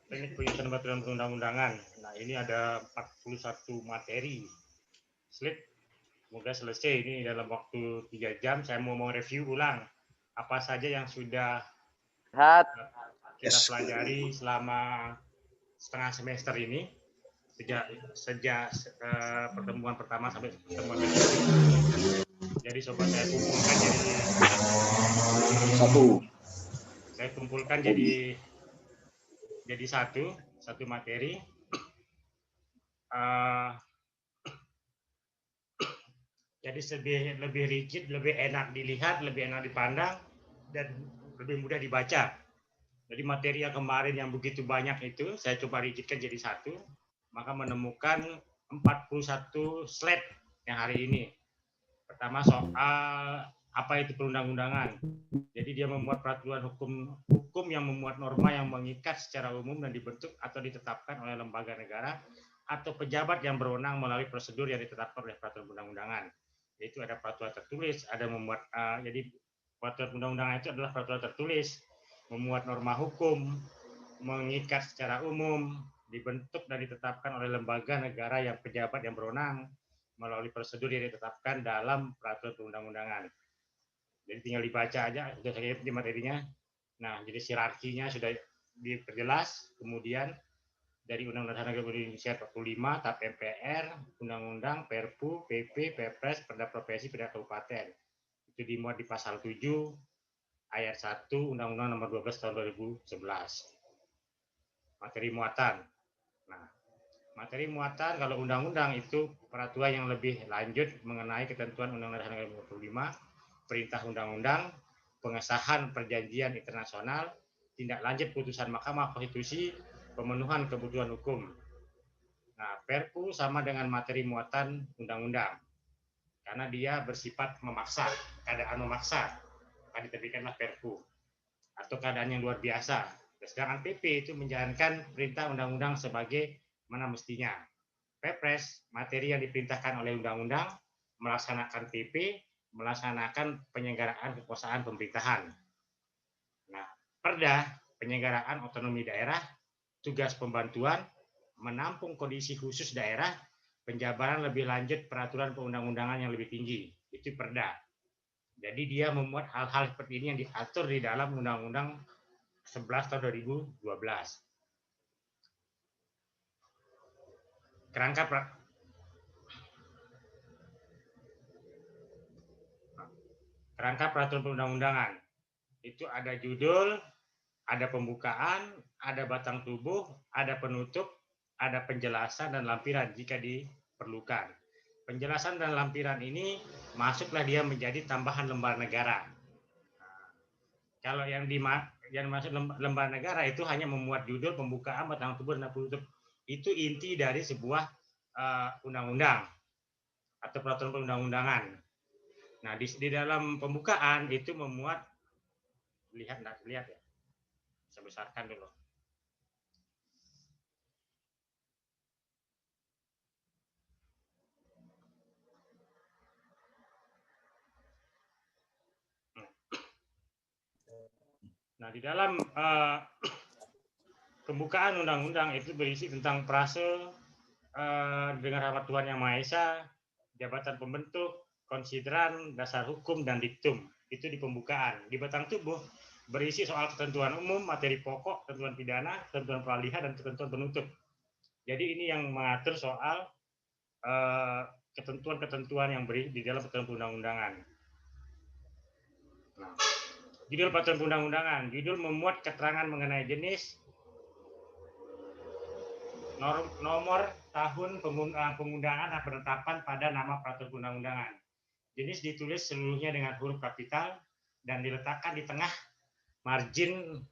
teknik penyusunan peraturan perundang-undangan. Nah, ini ada 41 materi. Slide, semoga selesai ini dalam waktu 3 jam. Saya mau review ulang apa saja yang sudah kita pelajari selama setengah semester ini, sejak pertemuan pertama sampai pertemuan kedua. Jadi sobat saya kumpulkan jadi satu materi. Jadi lebih rigid, lebih enak dilihat, lebih enak dipandang, dan lebih mudah dibaca. Jadi materi yang kemarin yang begitu banyak itu, saya coba rigidkan jadi satu, maka menemukan 41 slide yang hari ini. Pertama soal apa itu perundang-undangan. Jadi dia membuat peraturan hukum yang memuat norma yang mengikat secara umum dan dibentuk atau ditetapkan oleh lembaga negara atau pejabat yang berwenang melalui prosedur yang ditetapkan oleh peraturan perundang-undangan. Yaitu ada peraturan tertulis, ada membuat jadi peraturan perundang-undangan itu adalah peraturan tertulis, memuat norma hukum, mengikat secara umum, dibentuk dan ditetapkan oleh lembaga negara yang pejabat yang berwenang melalui prosedur yang ditetapkan dalam peraturan perundang-undangan. Jadi tinggal dibaca aja, sudah saya di materinya. Nah, jadi hierarkinya sudah diperjelas. Kemudian dari Undang-Undang Dasar Negara Indonesia 45, TAP MPR, Undang-Undang, Perpu, PP, Perpres, Perda Provinsi, Perda Kabupaten. Itu dimuat di pasal 7 ayat 1 Undang-Undang Nomor 12 tahun 2011. Materi muatan. Nah, materi muatan kalau undang-undang itu peraturan yang lebih lanjut mengenai ketentuan Undang-Undang Dasar Negara 45, perintah undang-undang, pengesahan perjanjian internasional, tindak lanjut putusan Mahkamah Konstitusi, pemenuhan kebutuhan hukum. Nah, Perpu sama dengan materi muatan undang-undang, karena dia bersifat memaksa, keadaan memaksa, maka diterbitkanlah Perpu, atau keadaan yang luar biasa. Sedangkan PP itu menjalankan perintah undang-undang sebagai mana mestinya. Perpres, materi yang diperintahkan oleh undang-undang, melaksanakan PP, melaksanakan penyelenggaraan kekuasaan pemerintahan. Nah, Perda, penyelenggaraan otonomi daerah, tugas pembantuan, menampung kondisi khusus daerah, penjabaran lebih lanjut peraturan perundang-undangan yang lebih tinggi. Itu Perda. Jadi dia memuat hal-hal seperti ini yang diatur di dalam Undang-Undang 11 tahun 2012. Kerangka peraturan perundang-undangan. Itu ada judul, ada pembukaan, ada batang tubuh, ada penutup, ada penjelasan dan lampiran jika diperlukan. Penjelasan dan lampiran ini masuklah dia menjadi tambahan lembar negara. Nah, kalau yang masuk lembar negara itu hanya memuat judul, pembukaan, batang tubuh dan penutup. Itu inti dari sebuah undang-undang atau peraturan perundang-undangan. Nah, di dalam pembukaan itu memuat, lihat ya, saya besarkan dulu. Nah, di dalam pembukaan undang-undang itu berisi tentang prase dengan rahmat Tuhan Yang Maha Esa, jabatan pembentuk, konsideran, dasar hukum, dan diktum. Itu di pembukaan. Di batang tubuh berisi soal ketentuan umum, materi pokok, ketentuan pidana, ketentuan peralihan, dan ketentuan penutup. Jadi ini yang mengatur soal ketentuan-ketentuan yang berisi di dalam peraturan perundang-undangan. Nah, judul peraturan perundang-undangan. Judul memuat keterangan mengenai jenis, nomor, tahun pengundangan dan penetapan pada nama peraturan perundang-undangan. Jenis ditulis seluruhnya dengan huruf kapital dan diletakkan di tengah margin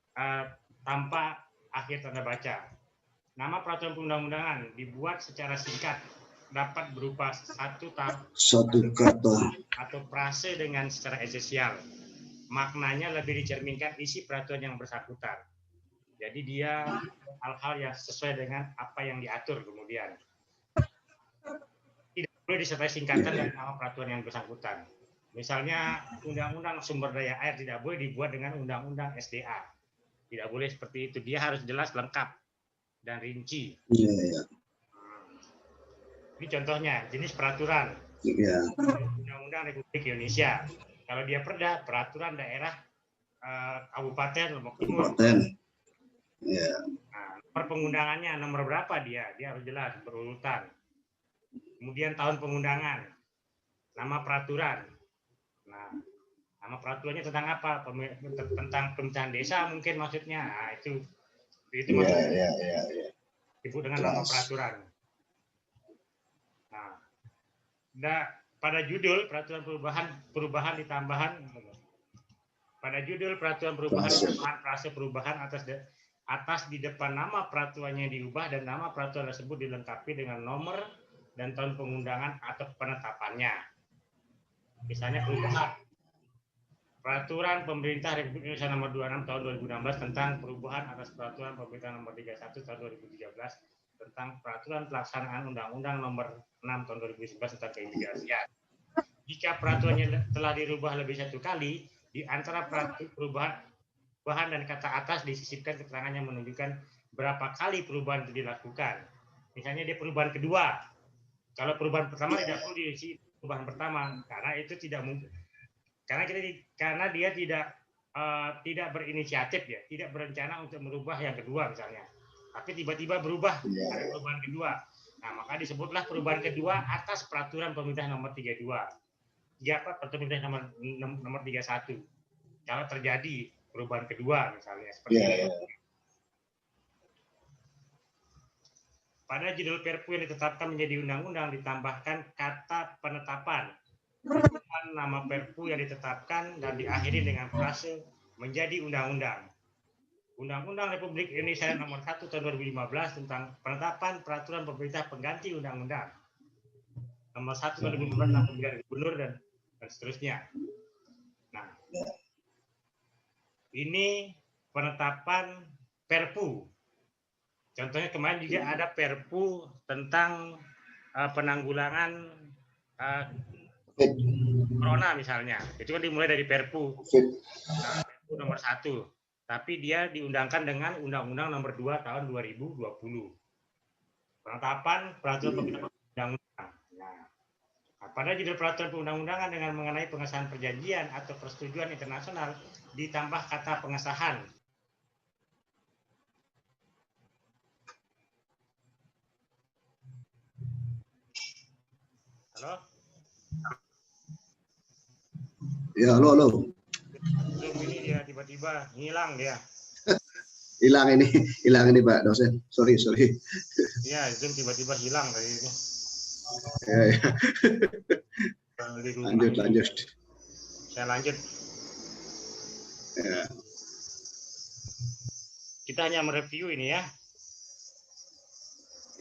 tanpa akhir tanda baca. Nama peraturan perundang-undangan dibuat secara singkat, dapat berupa satu kata atau frase dengan secara esensial. Maknanya lebih dicerminkan isi peraturan yang bersangkutan. Jadi dia hal-hal yang sesuai dengan apa yang diatur kemudian. Tidak boleh disertai singkatan dan nama peraturan yang bersangkutan. Misalnya Undang-Undang Sumber Daya Air tidak boleh dibuat dengan Undang-Undang SDA. Tidak boleh seperti itu. Dia harus jelas, lengkap, dan rinci. Iya, iya. Ini contohnya, jenis peraturan. Iya. Undang-Undang Republik Indonesia. Kalau dia perda, peraturan daerah Kabupaten Lombok Timur. Kabupaten. Iya. Nah, nomor pengundangannya nomor berapa dia harus jelas, berurutan. Kemudian tahun pengundangan, nama peraturan. Nah, nama peraturannya tentang apa? Tentang pemerintahan desa mungkin maksudnya. Nah, itu maksudnya. Iya. Disebut dengan nama peraturan. Nah, pada judul peraturan perubahan ditambahan. Pada judul peraturan perubahan frase perubahan atas di depan nama peraturannya diubah dan nama peraturan tersebut dilengkapi dengan nomor dan tahun pengundangan atau penetapannya. Misalnya perubahan Peraturan Pemerintah Republik Indonesia Nomor 26 Tahun 2016 tentang perubahan atas Peraturan Pemerintah Nomor 31 Tahun 2013 tentang Peraturan Pelaksanaan Undang-Undang Nomor 6 Tahun 2011 tentang keimigrasian. Jika peraturannya telah dirubah lebih satu kali, di antara perubahan dan kata atas disisipkan keterangan yang menunjukkan berapa kali perubahan itu dilakukan. Misalnya dia perubahan kedua. Kalau perubahan pertama tidak perlu diisi perubahan pertama karena itu tidak mungkin. Karena dia tidak berinisiatif ya, tidak berencana untuk merubah yang kedua misalnya. Tapi tiba-tiba berubah ada perubahan kedua. Nah, maka disebutlah perubahan kedua atas peraturan pemerintah nomor 32. Pemerintah nomor 31. Kalau terjadi perubahan kedua misalnya seperti itu. Pada judul Perpu yang ditetapkan menjadi undang-undang ditambahkan kata penetapan. Nama Perpu yang ditetapkan dan diakhiri dengan frase menjadi undang-undang. Undang-Undang Republik Indonesia Nomor 1 Tahun 2015 tentang penetapan peraturan pemerintah pengganti undang-undang. Nomor 1 Tahun 2015 tentang pemilihan gubernur dan seterusnya. Nah, ini penetapan Perpu. Contohnya kemarin juga ada Perpu tentang penanggulangan Corona misalnya. Itu kan dimulai dari Perpu. Nah, Perpu nomor 1. Tapi dia diundangkan dengan Undang-Undang Nomor 2 Tahun 2020. Penetapan peraturan perundang-undangan. Nah, pada judul peraturan perundang-undangan dengan mengenai pengesahan perjanjian atau persetujuan internasional ditambah kata pengesahan. Halo? Ya, halo. Zoom ini dia tiba-tiba hilang dia. Hilang ini Pak dosen. Sorry. Iya, Zoom tiba-tiba hilang dari ini. Ya. Lanjut. Saya lanjut. Ya. Kita hanya mereview ini ya.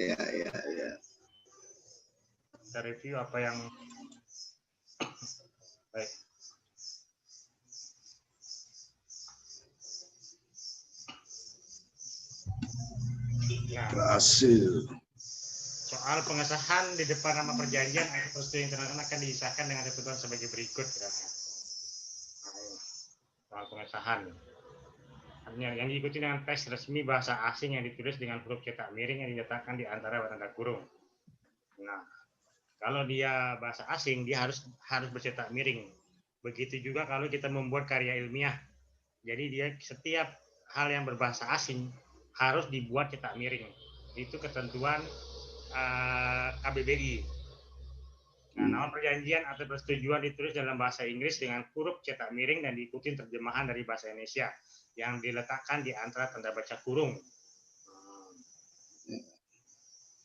Ya. Kita review apa yang baik. Ya. Berhasil. Soal pengesahan di depan nama perjanjian atau persetujuan internasional akan disahkan dengan ketentuan sebagai berikut. Soal pengesahan. Yang diikuti dengan teks resmi bahasa asing yang ditulis dengan huruf cetak miring yang diletakkan di antara tanda kurung. Nah, kalau dia bahasa asing, dia harus bercetak miring. Begitu juga kalau kita membuat karya ilmiah. Jadi dia setiap hal yang berbahasa asing harus dibuat cetak miring. Itu ketentuan KBBI. Nah, nama perjanjian atau persetujuan ditulis dalam bahasa Inggris dengan huruf cetak miring dan diikuti terjemahan dari bahasa Indonesia yang diletakkan di antara tanda baca kurung.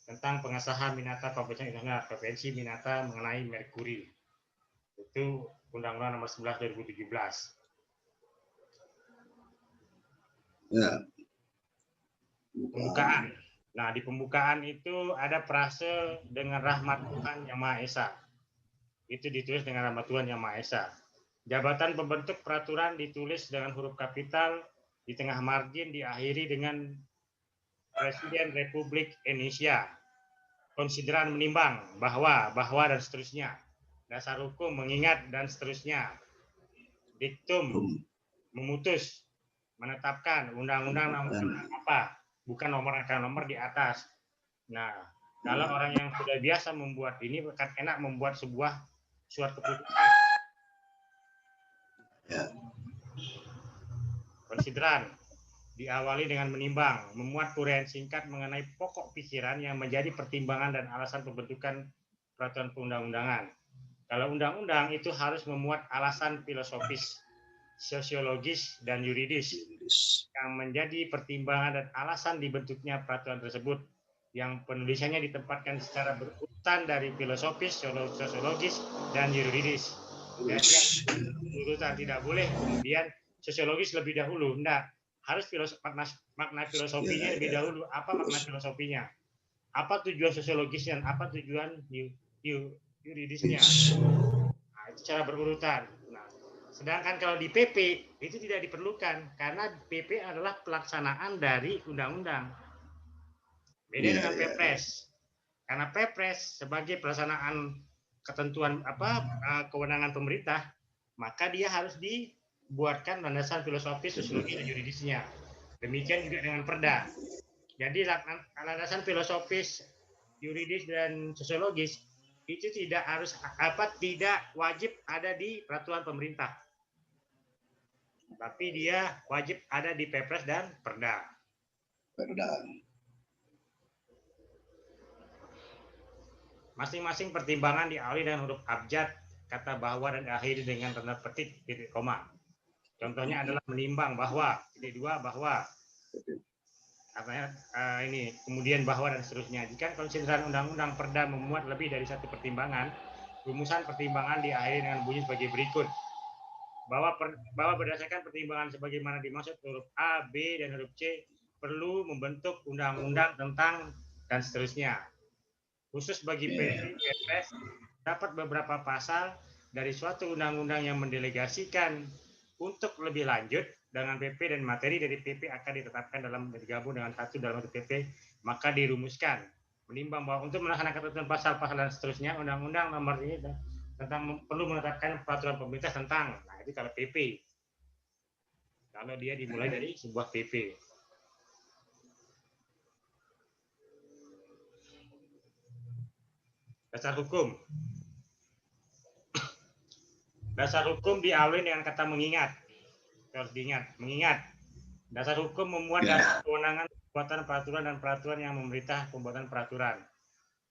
Tentang pengesahan Minata Konvensi Minata mengenai Merkuri. Itu Undang-Undang Nomor 11 2017. Ya. Pembukaan. Nah, di pembukaan itu ada frase dengan rahmat Tuhan Yang Maha Esa. Itu ditulis dengan rahmat Tuhan Yang Maha Esa. Jabatan pembentuk peraturan ditulis dengan huruf kapital, di tengah margin diakhiri dengan Presiden Republik Indonesia. Konsideran menimbang, bahwa dan seterusnya. Dasar hukum mengingat dan seterusnya. Diktum memutus. menetapkan undang-undang apa, bukan nomor angka nomor di atas. Nah, kalau orang yang sudah biasa membuat ini akan enak membuat sebuah surat keputusan. Ya. Konsideran diawali dengan menimbang, memuat uraian singkat mengenai pokok pikiran yang menjadi pertimbangan dan alasan pembentukan peraturan perundang-undangan. Kalau undang-undang itu harus memuat alasan filosofis, sosiologis, dan yuridis yang menjadi pertimbangan dan alasan dibentuknya peraturan tersebut, yang penulisannya ditempatkan secara berurutan dari filosofis, sosiologis, dan yuridis. Dan urutan tidak boleh kemudian sosiologis lebih dahulu, enggak. Harus makna filosofinya lebih dahulu. Apa makna filosofinya? Apa tujuan sosiologisnya? Apa tujuan yuridisnya? Nah, itu cara berurutan. Nah, sedangkan kalau di PP itu tidak diperlukan karena PP adalah pelaksanaan dari undang-undang. Beda dengan Perpres. Karena Perpres sebagai pelaksanaan ketentuan kewenangan pemerintah, maka dia harus dibuatkan landasan filosofis, sosiologis, dan yuridisnya. Demikian juga dengan Perda. Jadi landasan filosofis, yuridis, dan sosiologis itu tidak wajib ada di peraturan pemerintah, tapi dia wajib ada di Perpres dan Perda. Masing-masing pertimbangan diawali dengan huruf abjad, kata bahwa, dan diakhiri dengan tanda petik titik koma. Contohnya adalah menimbang bahwa, titik dua bahwa, ini kemudian bahwa, dan seterusnya. Jika konsideran undang-undang Perda memuat lebih dari satu pertimbangan, rumusan pertimbangan diakhiri dengan bunyi sebagai berikut. Bahwa berdasarkan pertimbangan sebagaimana dimaksud huruf A, B, dan huruf C perlu membentuk undang-undang tentang, dan seterusnya. Khusus bagi Perpres, dapat beberapa pasal dari suatu undang-undang yang mendelegasikan untuk lebih lanjut dengan PP dan materi dari PP akan ditetapkan dalam digabung dengan satu dalam satu PP, maka dirumuskan. Menimbang bahwa untuk melaksanakan ketentuan pasal-pasal dan seterusnya, undang-undang nomor ini tentang perlu menetapkan peraturan pemerintah tentang. Nah, itu kalau PP. Kalau dia dimulai dari sebuah PP. Dasar hukum. Dasar hukum diawali dengan kata mengingat. Harus diingat, mengingat. Dasar hukum memuat dasar kewenangan pembuatan peraturan dan peraturan yang memerintah pembuatan peraturan.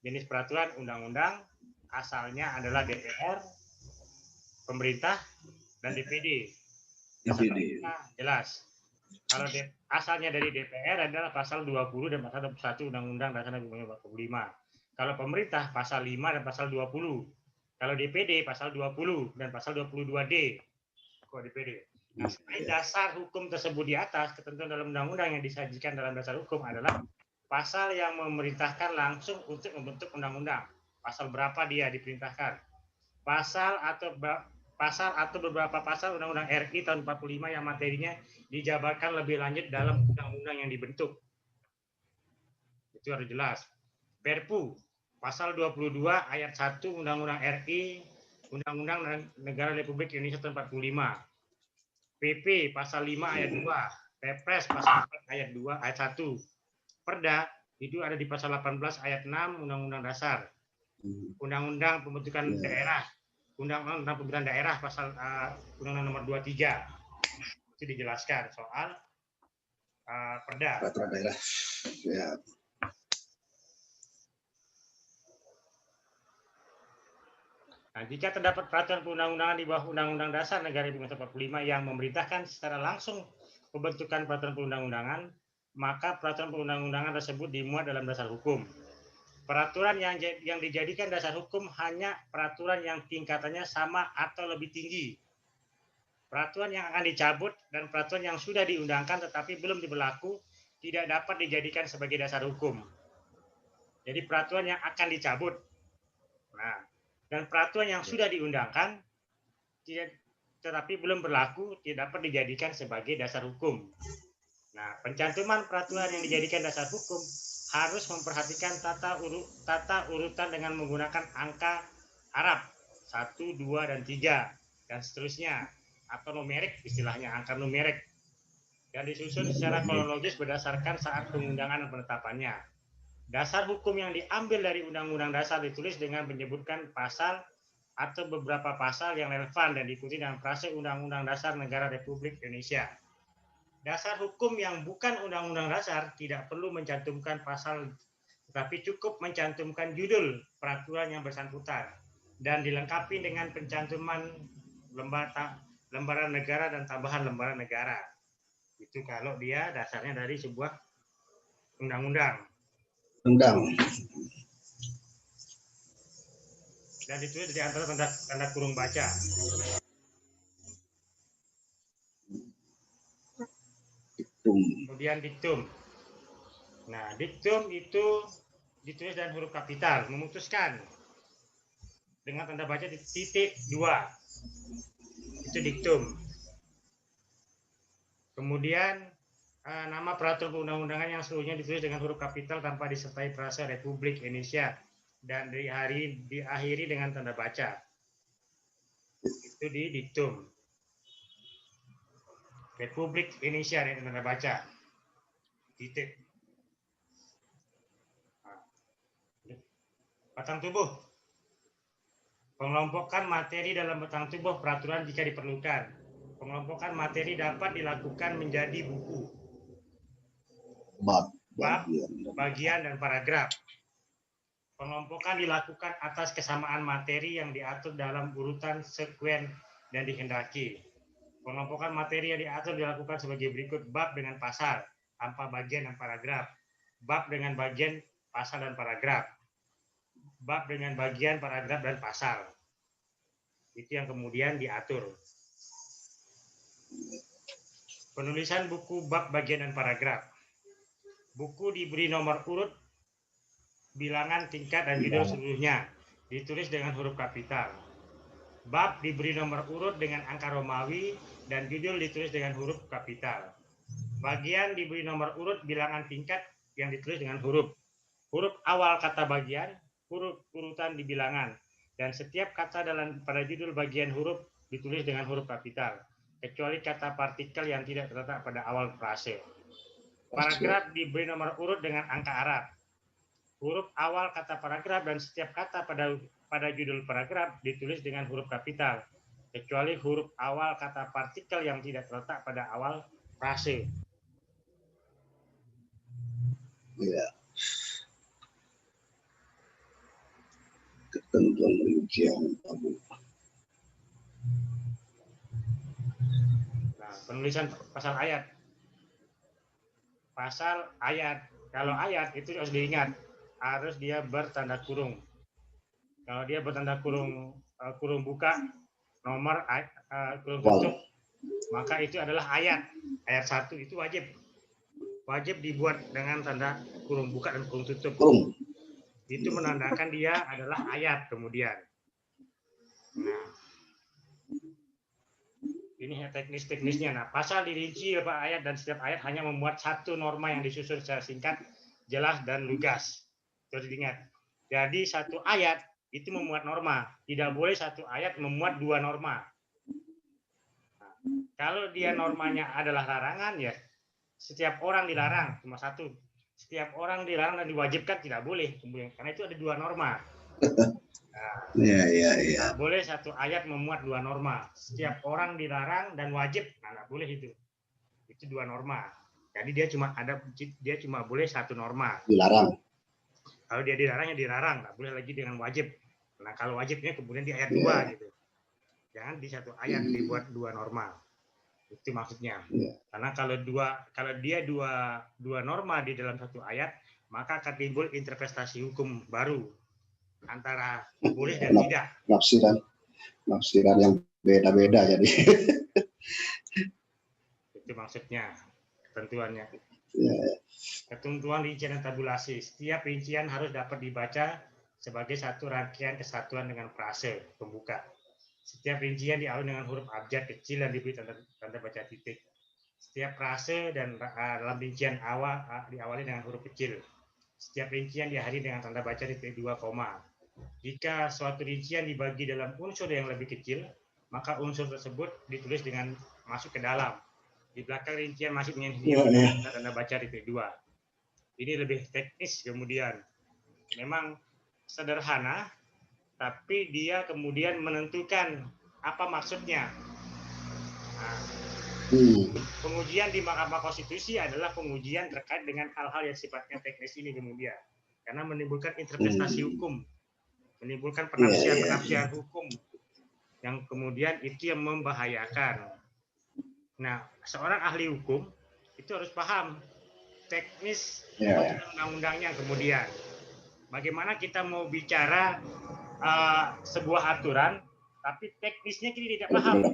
Jenis peraturan undang-undang asalnya adalah DPR, pemerintah, dan DPD. Jelas. Kalau asalnya dari DPR adalah pasal 20 dan pasal 21 Undang-Undang Dasar Negara 45. Kalau pemerintah pasal 5 dan pasal 20. Kalau DPD pasal 20 dan pasal 22D. Kok DPD? Nah, selain dasar hukum tersebut di atas, ketentuan dalam undang-undang yang disajikan dalam dasar hukum adalah pasal yang memerintahkan langsung untuk membentuk undang-undang. Pasal berapa dia diperintahkan? Pasal atau beberapa pasal Undang-Undang RI tahun 45 yang materinya dijabarkan lebih lanjut dalam undang-undang yang dibentuk. Itu harus jelas. Perpu, pasal 22 ayat 1 Undang-Undang RI, Undang-Undang Negara Republik Indonesia tahun 45. PP pasal 5 ayat 2, Perpres pasal 4 ayat 2 ayat 1. Perda itu ada di pasal 18 ayat 6 Undang-Undang Dasar. Undang-Undang Pembentukan Daerah, Undang-Undang Pembentukan Daerah pasal Undang-Undang nomor 23. Itu dijelaskan soal Perda. Peraturan daerah. Ya. Nah, jika terdapat peraturan perundang-undangan di bawah Undang-Undang Dasar Negara Republik Indonesia 45 yang memerintahkan secara langsung pembentukan peraturan perundang-undangan, maka peraturan perundang-undangan tersebut dimuat dalam dasar hukum. Peraturan yang dijadikan dasar hukum hanya peraturan yang tingkatannya sama atau lebih tinggi. Peraturan yang akan dicabut dan peraturan yang sudah diundangkan tetapi belum diberlaku tidak dapat dijadikan sebagai dasar hukum. Jadi peraturan yang akan dicabut. Nah, dan peraturan yang sudah diundangkan tetapi belum berlaku tidak dapat dijadikan sebagai dasar hukum. Nah, pencantuman peraturan yang dijadikan dasar hukum harus memperhatikan tata urutan dengan menggunakan angka Arab 1, 2, dan 3 dan seterusnya, atau numerik istilahnya, angka numerik. yang disusun secara kronologis berdasarkan saat pengundangan dan penetapannya. Dasar hukum yang diambil dari Undang-Undang Dasar ditulis dengan menyebutkan pasal atau beberapa pasal yang relevan dan diikuti dengan frase Undang-Undang Dasar Negara Republik Indonesia. Dasar hukum yang bukan Undang-Undang Dasar tidak perlu mencantumkan pasal, tetapi cukup mencantumkan judul peraturan yang bersangkutan dan dilengkapi dengan pencantuman lembaran negara dan tambahan lembaran negara. Itu kalau dia dasarnya dari sebuah undang-undang. Dan ditulis di antara tanda kurung baca. Kemudian diktum. Nah, diktum itu ditulis dengan huruf kapital, memutuskan dengan tanda baca titik 2. Itu diktum. Kemudian nama peraturan perundang-undangan yang seluruhnya ditulis dengan huruf kapital tanpa disertai frase Republik Indonesia dan diakhiri dengan tanda baca. Itu di diktum. Republik Indonesia dengan tanda baca. Titik. Batang tubuh. Pengelompokan materi dalam batang tubuh peraturan jika diperlukan. Pengelompokan materi dapat dilakukan menjadi buku, bab, bagian, dan paragraf. Pengelompokan dilakukan atas kesamaan materi yang diatur dalam urutan sekuen dan dikehendaki. Pengelompokan materi yang diatur dilakukan sebagai berikut: bab dengan pasal, tanpa bagian dan paragraf. Bab dengan bagian, pasal, dan paragraf. Bab dengan bagian, paragraf, dan pasal. Itu yang kemudian diatur. Penulisan buku bab, bagian, dan paragraf. Buku diberi nomor urut, bilangan, tingkat, dan judul seluruhnya. Ditulis dengan huruf kapital. Bab diberi nomor urut dengan angka Romawi dan judul ditulis dengan huruf kapital. Bagian diberi nomor urut, bilangan, tingkat yang ditulis dengan huruf awal kata bagian, huruf urutan di bilangan, dan setiap kata pada judul bagian huruf ditulis dengan huruf kapital, kecuali kata partikel yang tidak terletak pada awal frase. Paragraf diberi nomor urut dengan angka Arab. Huruf awal kata paragraf dan setiap kata pada judul paragraf ditulis dengan huruf kapital, kecuali huruf awal kata partikel yang tidak terletak pada awal frase. Ya. Ketentuan rincian tabu. Nah, penulisan pasal ayat. Pasal ayat. Kalau ayat itu harus diingat, harus dia bertanda kurung. Kalau dia bertanda kurung buka, nomor kurung tutup, maka itu adalah ayat. Ayat 1 itu wajib dibuat dengan tanda kurung buka dan kurung tutup. Itu menandakan dia adalah ayat kemudian. Nah, ini teknis-teknisnya. Nah, pasal dirinci beberapa ayat dan setiap ayat hanya memuat satu norma yang disusun secara singkat, jelas, dan lugas. Terus diingat. Jadi satu ayat itu memuat norma. Tidak boleh satu ayat memuat dua norma. Nah, kalau dia normanya adalah larangan, ya setiap orang dilarang cuma satu. Setiap orang dilarang dan diwajibkan tidak boleh. Karena itu ada dua norma. Nah, boleh satu ayat memuat dua norma. Setiap orang dilarang dan wajib, nggak boleh itu. Itu dua norma. Jadi dia cuma boleh satu norma. Dilarang. Kalau dia dilarang, ya dilarang, nggak boleh lagi dengan wajib. Nah, kalau wajibnya kemudian di ayat 2 gitu. Jangan di satu ayat dibuat dua norma. Itu maksudnya. Karena kalau dia dua norma di dalam satu ayat, maka akan timbul interpretasi hukum baru antara boleh dan tidak. Nafsiran yang beda-beda jadi. Itu maksudnya ketentuannya. Ketentuan rincian dan tabulasi. Setiap rincian harus dapat dibaca sebagai satu rangkaian kesatuan dengan frase pembuka. Setiap rincian diawali dengan huruf abjad kecil dan diberi tanda baca titik. Setiap frase dan dalam rincian awal diawali dengan huruf kecil. Setiap rincian diakhiri dengan tanda baca titik 2 koma. Jika suatu rincian dibagi dalam unsur yang lebih kecil, maka unsur tersebut ditulis dengan masuk ke dalam. Di belakang rincian masih dengan Anda baca di P2. Ini lebih teknis kemudian. Memang sederhana, tapi dia kemudian menentukan apa maksudnya. Nah, pengujian di Mahkamah Konstitusi adalah pengujian terkait dengan hal-hal yang sifatnya teknis ini kemudian. Karena menimbulkan interpretasi hukum, menimbulkan penafsiran hukum, yang kemudian itu yang membahayakan. Nah, seorang ahli hukum itu harus paham teknis undang-undangnya kemudian. Bagaimana kita mau bicara sebuah aturan, tapi teknisnya kita tidak paham.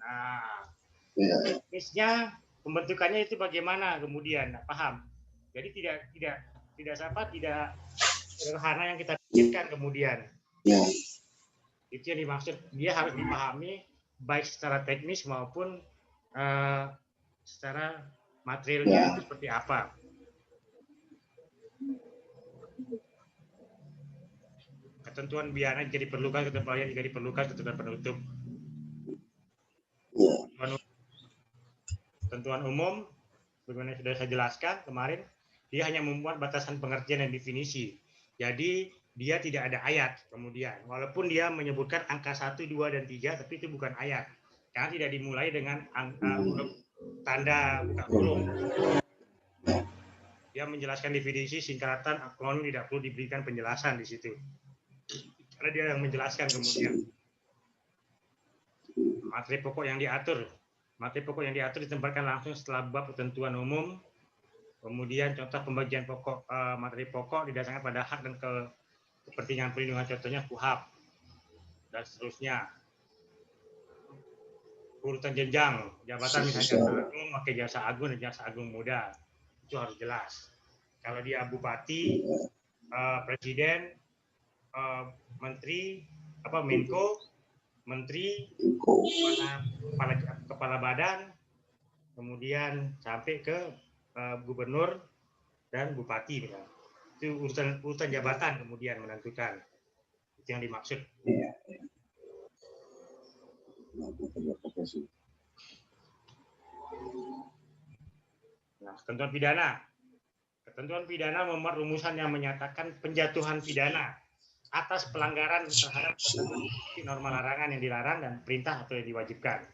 Nah, teknisnya pembentukannya itu bagaimana kemudian, nah, paham. Jadi tidak sederhana yang kita pikirkan kemudian. Itu yang dimaksud, dia harus dipahami baik secara teknis maupun secara materialnya itu seperti apa. Ketentuan pidana jika diperlukan, ketentuan jika diperlukan, ketentuan penutup. Ketentuan umum, bagaimana sudah saya jelaskan kemarin, dia hanya membuat batasan pengertian dan definisi. Jadi dia tidak ada ayat kemudian. Walaupun dia menyebutkan angka 1, 2, dan 3, tapi itu bukan ayat. Karena tidak dimulai dengan tanda buka kurung. Dia menjelaskan definisi, singkatan, akronim, tidak perlu diberikan penjelasan di situ. Karena dia yang menjelaskan kemudian. Materi pokok yang diatur. Materi pokok yang diatur ditempatkan langsung setelah bab ketentuan umum. Kemudian contoh pembagian pokok materi pokok didasarkan pada hak dan kepentingan perlindungan, contohnya KUHP dan seterusnya. Urutan jenjang jabatan misalnya jaksa agung, pakai jaksa agung dan jaksa agung muda, itu harus jelas. Kalau dia bupati, presiden, menteri, Menko, menteri, kepala badan, kemudian sampai ke gubernur dan bupati misalnya. Itu urutan jabatan kemudian menentukan. Itu yang dimaksud. Nah, ketentuan pidana. Ketentuan pidana memuat rumusan yang menyatakan penjatuhan pidana atas pelanggaran terhadap norma larangan yang dilarang dan perintah atau yang diwajibkan.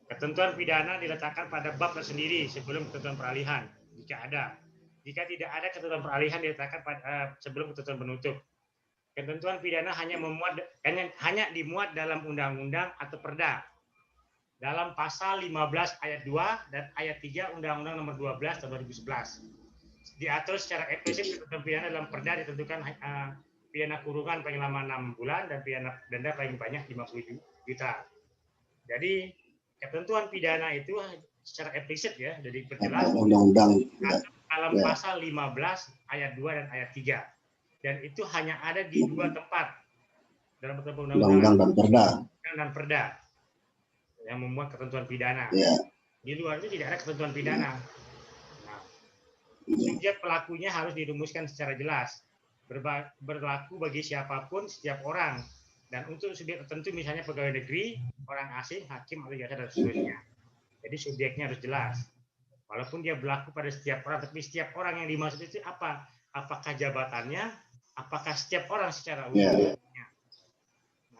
Ketentuan pidana diletakkan pada bab tersendiri sebelum ketentuan peralihan, jika ada. Jika tidak ada ketentuan peralihan diletakkan sebelum ketentuan penutup. Ketentuan pidana hanya dimuat dalam undang-undang atau perda. Dalam pasal 15 ayat 2 dan ayat 3 Undang-Undang Nomor 12 tahun 2011. Diatur secara eksplisit ketentuan pidana dalam perda ditentukan pidana kurungan paling lama 6 bulan dan pidana denda paling banyak 50 juta. Jadi ketentuan pidana itu secara eksplisit ya, jadi diperjelas undang-undang dalam pasal 15 ayat 2 dan ayat 3. Dan itu hanya ada di dua tempat dalam undang-undang dan perda yang membuat ketentuan pidana. Di luar itu tidak ada ketentuan pidana. Nah, subjek pelakunya harus dirumuskan secara jelas. Berlaku bagi siapapun, setiap orang. Dan untuk subjek tertentu misalnya pegawai negeri, orang asing, hakim, atau jaksa dan seterusnya. Jadi subjeknya harus jelas. Walaupun dia berlaku pada setiap orang, tapi setiap orang yang dimaksud itu apa? Apakah jabatannya? Apakah setiap orang secara umum? Nah,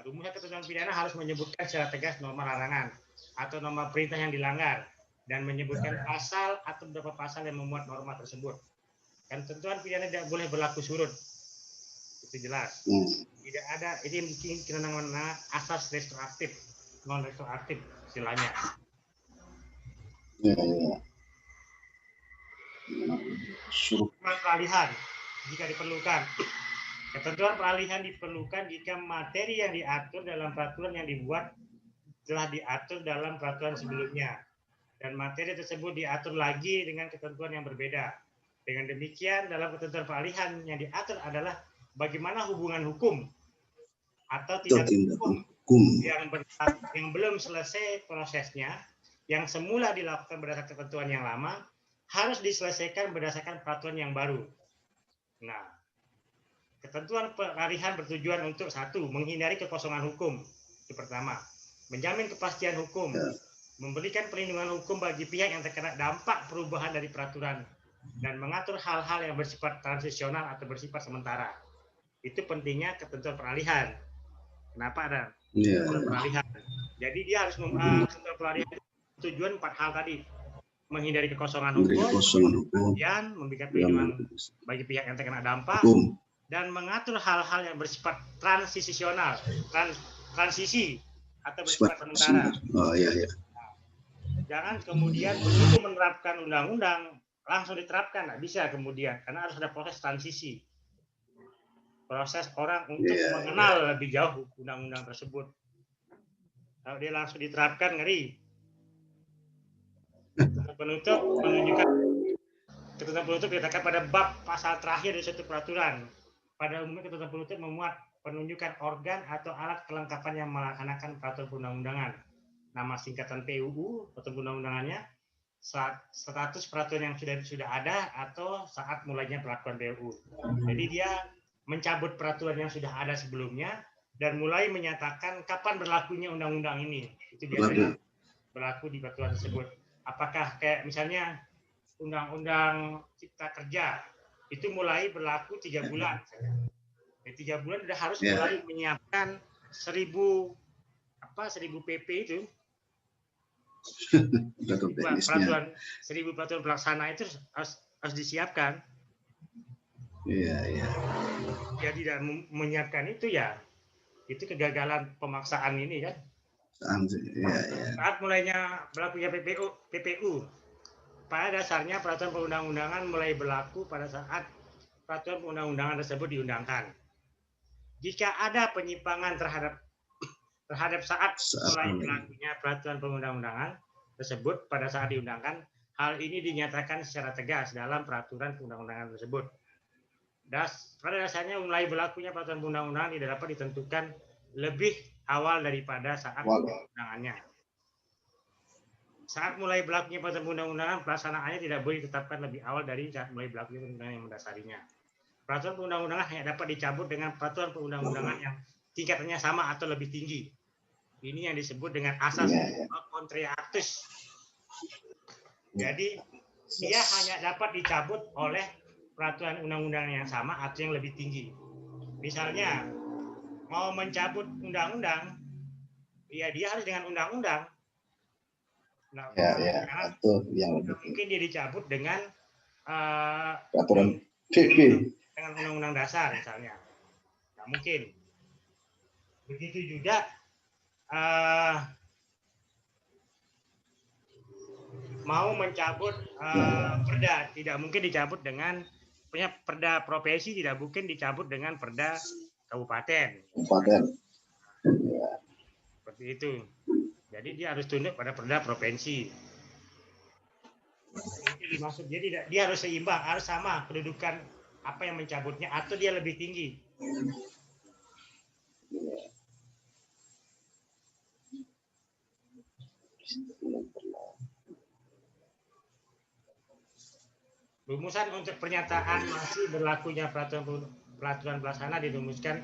rumusnya ketentuan pidana harus menyebutkan secara tegas norma larangan atau norma perintah yang dilanggar dan menyebutkan pasal atau beberapa pasal yang memuat norma tersebut. Dan ketentuan pidana tidak boleh berlaku surut. Itu jelas. Tidak ada, ini mungkin kita namanya asas retroaktif, non retroaktif istilahnya. Peralihan jika diperlukan. Ketentuan peralihan diperlukan jika materi yang diatur dalam peraturan yang dibuat telah diatur dalam peraturan sebelumnya dan materi tersebut diatur lagi dengan ketentuan yang berbeda. Dengan demikian, dalam ketentuan peralihan yang diatur adalah bagaimana hubungan hukum atau tindak hukum yang belum selesai prosesnya, yang semula dilakukan berdasarkan ketentuan yang lama, harus diselesaikan berdasarkan peraturan yang baru. Nah, ketentuan peralihan bertujuan untuk 1. Menghindari kekosongan hukum. Itu pertama. Menjamin kepastian hukum. memberikan perlindungan hukum bagi pihak yang terkena dampak perubahan dari peraturan, dan mengatur hal-hal yang bersifat transisional atau bersifat sementara. Itu pentingnya ketentuan peralihan. Kenapa ada ketentuan peralihan? Jadi dia harus ketentuan peralihan tujuan 4 hal tadi. Menghindari kekosongan hukum, kemudian memberikan perlindungan bagi pihak yang terkena dampak, dan mengatur hal-hal yang bersifat transisional, transisi atau bersifat sementara. Oh iya iya. Jangan kemudian begitu menerapkan undang-undang langsung diterapkan, nggak bisa kemudian, karena harus ada proses transisi, proses orang untuk mengenal lebih jauh undang-undang tersebut. Kalau dia langsung diterapkan, ngeri. Penutup menunjukkan ketentuan penutup diletakkan pada bab pasal terakhir dari suatu peraturan. Pada umumnya ketentuan penutup memuat penunjukan organ atau alat kelengkapan yang melaksanakan peraturan perundang-undangan. Nama singkatan PUU, peraturan perundang-undangannya, status peraturan yang sudah ada atau saat mulainya perlakuan PUU. Jadi dia mencabut peraturan yang sudah ada sebelumnya dan mulai menyatakan kapan berlakunya undang-undang ini. Itu biasanya berlaku di peraturan tersebut. Apakah kayak misalnya Undang-Undang Cipta Kerja itu mulai berlaku 3 bulan. 3 bulan sudah harus mulai menyiapkan 1000 PP itu. Peraturan 1000 peraturan pelaksana itu harus disiapkan. Iya. Jadi dan menyiapkan itu ya, itu kegagalan pemaksaan ini kan. Saat mulainya berlakunya PPU, pada dasarnya peraturan perundang-undangan mulai berlaku pada saat peraturan perundang-undangan tersebut diundangkan. Jika ada penyimpangan terhadap saat mulai berlakunya peraturan perundang-undangan tersebut pada saat diundangkan, hal ini dinyatakan secara tegas dalam peraturan perundang-undangan tersebut. Pada dasarnya mulai berlakunya peraturan perundang-undangan tidak dapat ditentukan lebih awal daripada saat perundangannya. Saat mulai berlakunya peraturan perundang-undangan, pelaksanaannya tidak boleh ditetapkan lebih awal dari saat mulai berlakunya perundang-undangan yang mendasarinya. Peraturan perundang-undangan hanya dapat dicabut dengan peraturan perundang-undangan yang tingkatannya sama atau lebih tinggi. Ini yang disebut dengan asas contrary actus. Jadi dia hanya dapat dicabut oleh peraturan undang-undang yang sama atau yang lebih tinggi. Misalnya mau mencabut undang-undang, ya dia harus dengan undang-undang. Nah, atau yang mungkin dia dicabut dengan peraturan dengan undang-undang dasar misalnya. Nggak mungkin. Begitu juga mau mencabut perda, tidak mungkin dicabut dengan perda provinsi, tidak mungkin dicabut dengan perda kabupaten. Seperti itu. Jadi dia harus tunduk pada perda provinsi. Itu dimaksud. Jadi dia harus seimbang, harus sama kedudukan apa yang mencabutnya atau dia lebih tinggi. Rumusan untuk pernyataan masih berlakunya peraturan pelaksana dirumuskan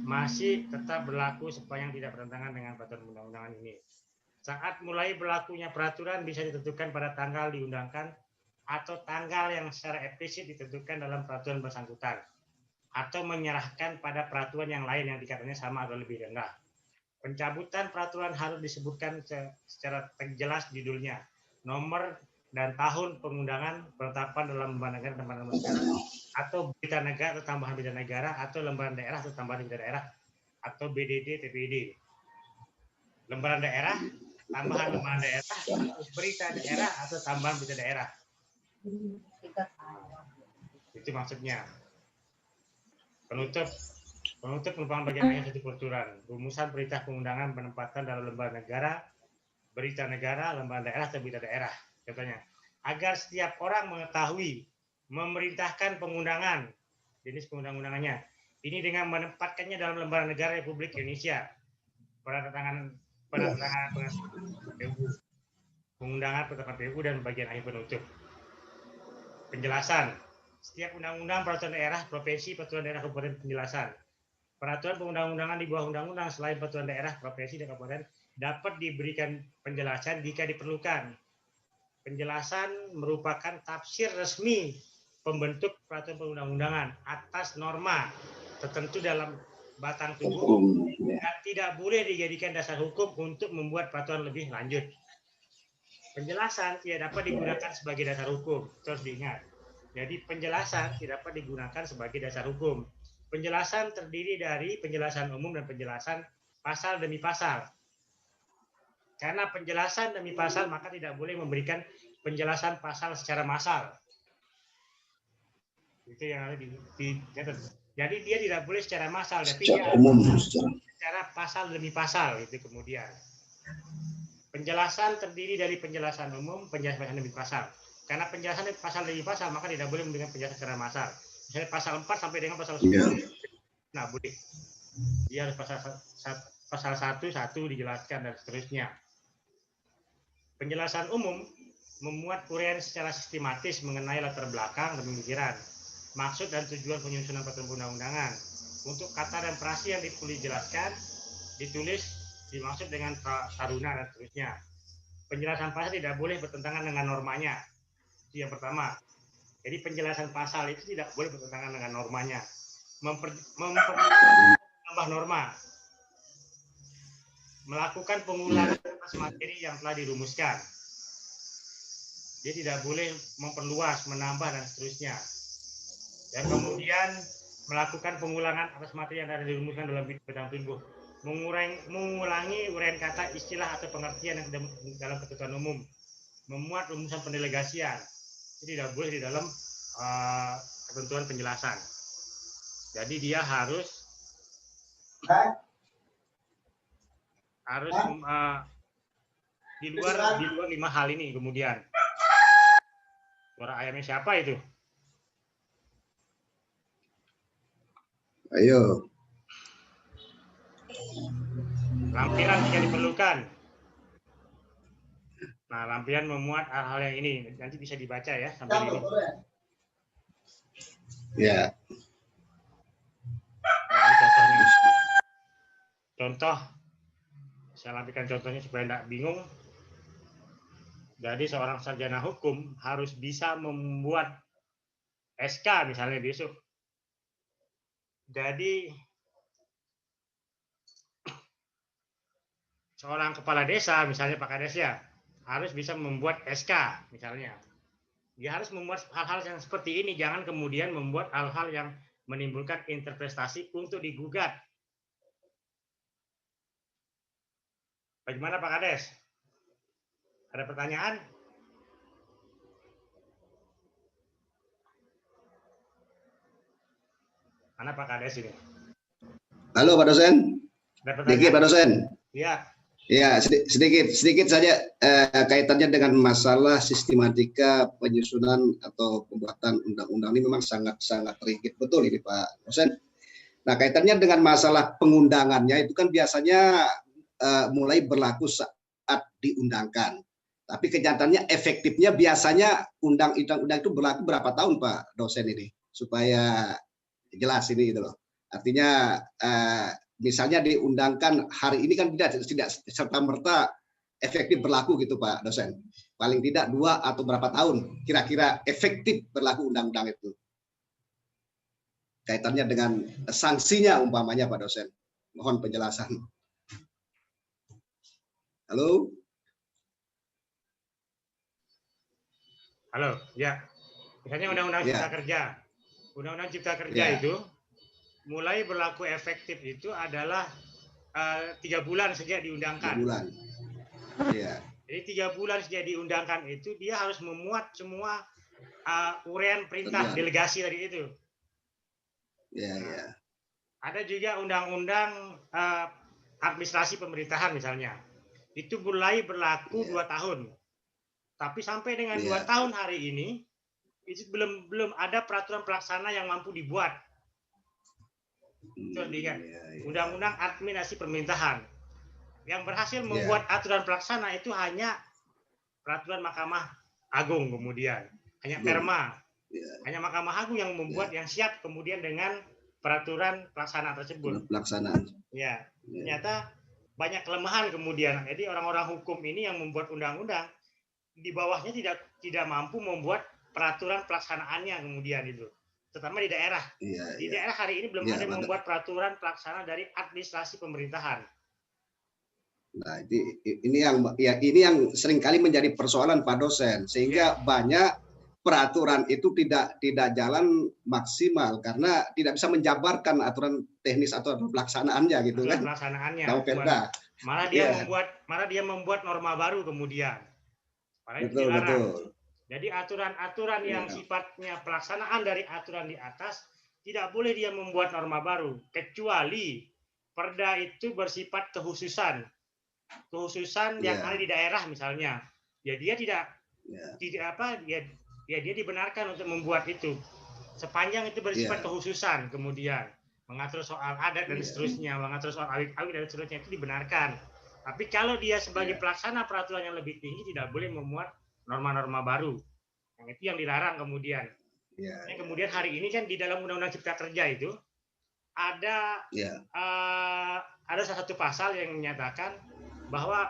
masih tetap berlaku sepanjang tidak bertentangan dengan peraturan undang-undangan ini. Saat mulai berlakunya peraturan bisa ditentukan pada tanggal diundangkan atau tanggal yang secara eksplisit ditentukan dalam peraturan bersangkutan, atau menyerahkan pada peraturan yang lain yang tingkatannya sama atau lebih rendah. Pencabutan peraturan harus disebutkan secara jelas judulnya, nomor dan tahun pengundangan penetapan dalam lembaga negara atau berita negara atau tambahan berita negara atau lembaran daerah atau tambahan berita daerah atau BDD TPD. Lembaran daerah, tambahan lembaran daerah atau berita daerah atau tambahan berita daerah. Itu maksudnya. Penutup merupakan bagian akhir dari peraturan. Rumusan perintah pengundangan penempatan dalam lembaga negara, berita negara, lembaga daerah atau berita daerah. Contohnya, agar setiap orang mengetahui memerintahkan pengundangan, jenis penundang-undangannya, ini dengan menempatkannya dalam lembaga negara Republik Indonesia, penandatangan PUU, pengundangan penetapan PUU dan bagian akhir penutup. Penjelasan, setiap undang-undang peraturan daerah, provinsi, peraturan daerah, kabupaten, penjelasan. Peraturan perundang-undangan di bawah undang-undang selain peraturan daerah, provinsi, dan kabupaten dapat diberikan penjelasan jika diperlukan. Penjelasan merupakan tafsir resmi pembentuk peraturan perundang-undangan atas norma tertentu dalam batang tubuh Hukum. Ya. dan tidak boleh dijadikan dasar hukum untuk membuat peraturan lebih lanjut. Penjelasan tidak dapat digunakan sebagai dasar hukum, terus diingat. Jadi penjelasan tidak dapat digunakan sebagai dasar hukum. Penjelasan terdiri dari penjelasan umum dan penjelasan pasal demi pasal. Karena penjelasan demi pasal, maka tidak boleh memberikan penjelasan pasal secara massal. Itu yang ada di jadi dia tidak boleh secara massal, tapi Secara dia umum, secara pasal demi pasal itu kemudian. Penjelasan terdiri dari penjelasan umum, penjelasan demi pasal. Karena penjelasan pasal demi pasal, maka tidak boleh memberikan penjelasan secara massal. Misalnya pasal 4 sampai dengan pasal 10. Ya. Nah, boleh. Dia harus pasal 1 dijelaskan dan seterusnya. Penjelasan umum memuat uraian secara sistematis mengenai latar belakang dan pemikiran, maksud dan tujuan penyusunan peraturan perundang-undangan. Untuk kata dan prasi yang perlu dijelaskan, ditulis, dimaksud dengan taruna dan seterusnya. Penjelasan pasal tidak boleh bertentangan dengan normanya. Itu yang pertama. Jadi penjelasan pasal itu tidak boleh bertentangan dengan normanya. Menambah norma. Melakukan pengulangan atas materi yang telah dirumuskan. Dia tidak boleh memperluas, menambah, dan seterusnya. Dan kemudian melakukan pengulangan atas materi yang telah dirumuskan dalam bidang tubuh. Mengulangi uraian kata, istilah, atau pengertian yang dalam ketentuan umum. Memuat rumusan pendelegasian. Itu tidak boleh di dalam ketentuan penjelasan. Jadi dia harus di luar 5 hal ini. Kemudian suara ayamnya siapa itu? Ayo. Lampiran jika diperlukan. Nah, lampiran memuat hal-hal yang ini. Nanti bisa dibaca ya sampai ini. Ya. Nah, ini contohnya. Contoh. Saya lampikan contohnya supaya tidak bingung. Jadi seorang sarjana hukum harus bisa membuat SK misalnya besok. Jadi seorang kepala desa misalnya Pak Kades ya harus bisa membuat SK misalnya. Dia harus membuat hal-hal yang seperti ini, jangan kemudian membuat hal-hal yang menimbulkan interpretasi untuk digugat. Bagaimana Pak Kades? Ada pertanyaan? Mana Pak Kades ini? Halo Pak Dosen. Sedikit Pak Dosen. Ya. Ya, sedikit saja kaitannya dengan masalah sistematika penyusunan atau pembuatan undang-undang ini memang sangat rigid, betul ini Pak Dosen. Nah, kaitannya dengan masalah pengundangannya itu kan biasanya mulai berlaku saat diundangkan. Tapi kenyataannya efektifnya biasanya undang-undang itu berlaku berapa tahun Pak Dosen ini? Supaya jelas ini gitu loh. Artinya misalnya diundangkan hari ini kan tidak serta-merta efektif berlaku gitu Pak Dosen. Paling tidak 2 atau berapa tahun kira-kira efektif berlaku undang-undang itu. Kaitannya dengan sanksinya umpamanya Pak Dosen. Mohon penjelasan. Halo? Halo, ya. Misalnya Undang-Undang Cipta Kerja. Undang-Undang Cipta Kerja itu mulai berlaku efektif itu adalah 3 bulan sejak diundangkan. 3 bulan. Ya. Jadi 3 bulan sejak diundangkan itu dia harus memuat semua uraian perintah delegasi tadi itu. Ya, ya. Ada juga undang-undang administrasi pemerintahan misalnya. Itu mulai berlaku 2 tahun. Tapi sampai dengan 2 tahun hari ini itu belum ada peraturan pelaksana yang mampu dibuat. Itu diingat. Undang-undang administrasi pemerintahan. Yang berhasil membuat aturan pelaksana itu hanya peraturan Mahkamah Agung kemudian. Hanya Perma. Hanya Mahkamah Agung yang membuat yang siap kemudian dengan peraturan pelaksana tersebut. Pelaksanaan. Ya, ternyata banyak kelemahan kemudian. Jadi orang-orang hukum ini yang membuat undang-undang di bawahnya tidak mampu membuat peraturan pelaksanaannya kemudian itu, terutama di daerah. Di daerah hari ini belum ada yang membuat peraturan pelaksana dari administrasi pemerintahan. Nah, ini yang seringkali menjadi persoalan Pak dosen, sehingga banyak peraturan itu tidak jalan maksimal karena tidak bisa menjabarkan aturan teknis atau pelaksanaannya gitu kan. Pelaksanaannya. Malah dia membuat norma baru kemudian. Betul. Jadi aturan-aturan yang sifatnya pelaksanaan dari aturan di atas tidak boleh dia membuat norma baru, kecuali perda itu bersifat khususan yang ada di daerah misalnya. Ya dia dia dibenarkan untuk membuat itu sepanjang itu bersifat kekhususan, kemudian mengatur soal adat dan seterusnya, mengatur soal awik-awik dan seterusnya, itu dibenarkan. Tapi kalau dia sebagai pelaksana peraturan yang lebih tinggi tidak boleh memuat norma-norma baru. Yang itu yang dilarang kemudian. Kemudian hari ini kan di dalam Undang-Undang Cipta Kerja itu ada salah satu pasal yang menyatakan bahwa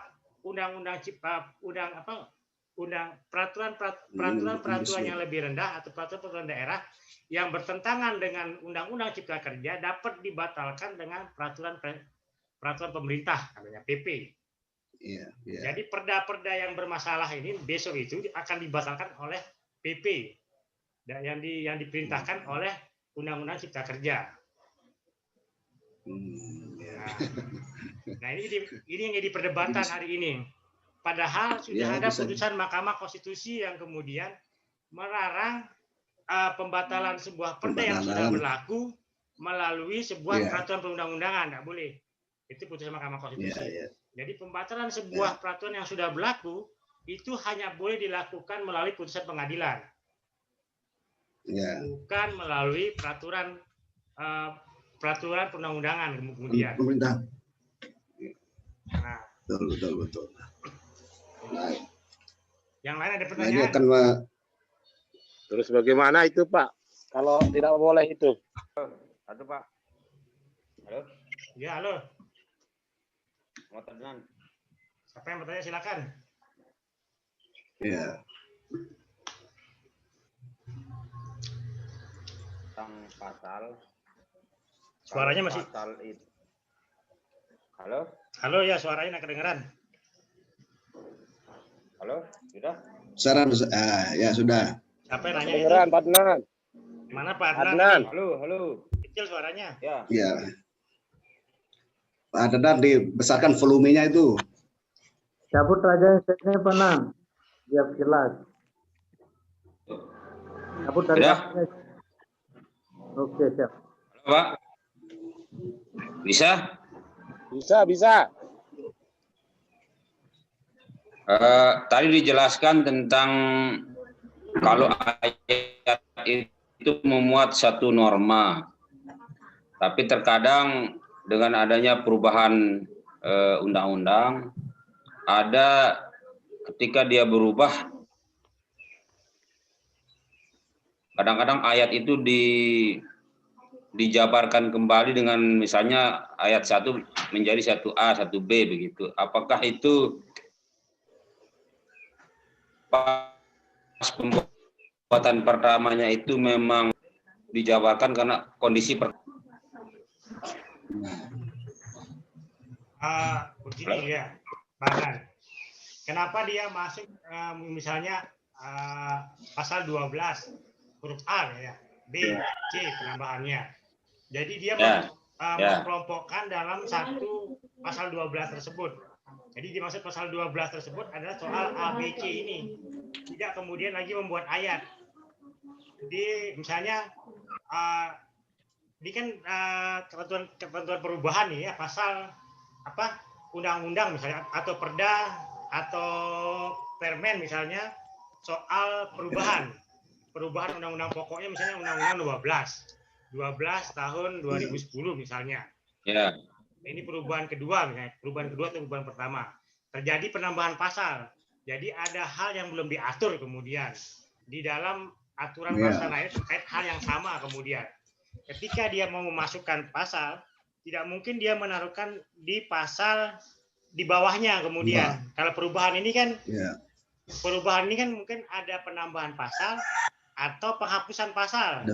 peraturan yang lebih rendah atau peraturan daerah yang bertentangan dengan Undang-Undang Cipta Kerja dapat dibatalkan dengan peraturan pemerintah, namanya PP. Jadi perda-perda yang bermasalah ini besok itu akan dibatalkan oleh PP yang diperintahkan oleh Undang-Undang Cipta Kerja. Nah, ini yang jadi perdebatan hari ini. Padahal sudah ada putusan Mahkamah Konstitusi yang kemudian melarang pembatalan sebuah perda yang sudah berlaku melalui sebuah peraturan perundang-undangan. Nggak boleh. Itu putusan Mahkamah Konstitusi. Jadi pembatalan sebuah peraturan yang sudah berlaku itu hanya boleh dilakukan melalui putusan pengadilan. Bukan melalui peraturan perundang-undangan kemudian. Nah, betul. Nah, yang lain ada pertanyaan? Terus bagaimana itu Pak? Kalau tidak boleh itu? Satu Pak. Halo? Ya, halo. Mau tanya? Siapa yang bertanya silakan. Tentang pasal. Suaranya masih. Pasal itu. Halo? Halo ya, suaranya nggak kedengeran. Halo, sudah? Ya sudah. Siapa yang nanya? Kedengeran, Pak Adnan. Mana Pak Adnan? Halo. Kecil suaranya. Ya. Pak Adnan dibesarkan volumenya itu. Cabut aja setnya Pak Nan. Biar jelas. Cabut dari atasnya. Oke, siap. Halo, Pak. Bisa? Bisa. Tadi dijelaskan tentang kalau ayat itu memuat satu norma, tapi terkadang dengan adanya perubahan undang-undang, ada ketika dia berubah, kadang-kadang ayat itu dijabarkan kembali dengan misalnya ayat 1 menjadi 1A, 1B begitu. Apakah itu pas pembuatan pertamanya itu memang dijabarkan karena kondisi begini ya, Bahan. Kenapa dia masuk misalnya pasal 12 huruf A ya, B, C penambahannya. Jadi dia mengkelompokkan dalam satu pasal 12 tersebut. Jadi dimaksud pasal 12 tersebut adalah soal ABC ini. Tidak kemudian lagi membuat ayat. Jadi misalnya ini kan ketentuan perubahan nih ya, pasal undang-undang misalnya atau perda atau permen misalnya soal perubahan undang-undang pokoknya misalnya undang-undang 12 tahun 2010 misalnya. Ya. Ini perubahan kedua misalnya, perubahan kedua atau perubahan pertama. Terjadi penambahan pasal. Jadi ada hal yang belum diatur kemudian di dalam aturan pelaksanaan terkait hal yang sama kemudian. Ketika dia mau memasukkan pasal, tidak mungkin dia menaruhkan di pasal di bawahnya kemudian. Kalau perubahan ini kan mungkin ada penambahan pasal atau penghapusan pasal.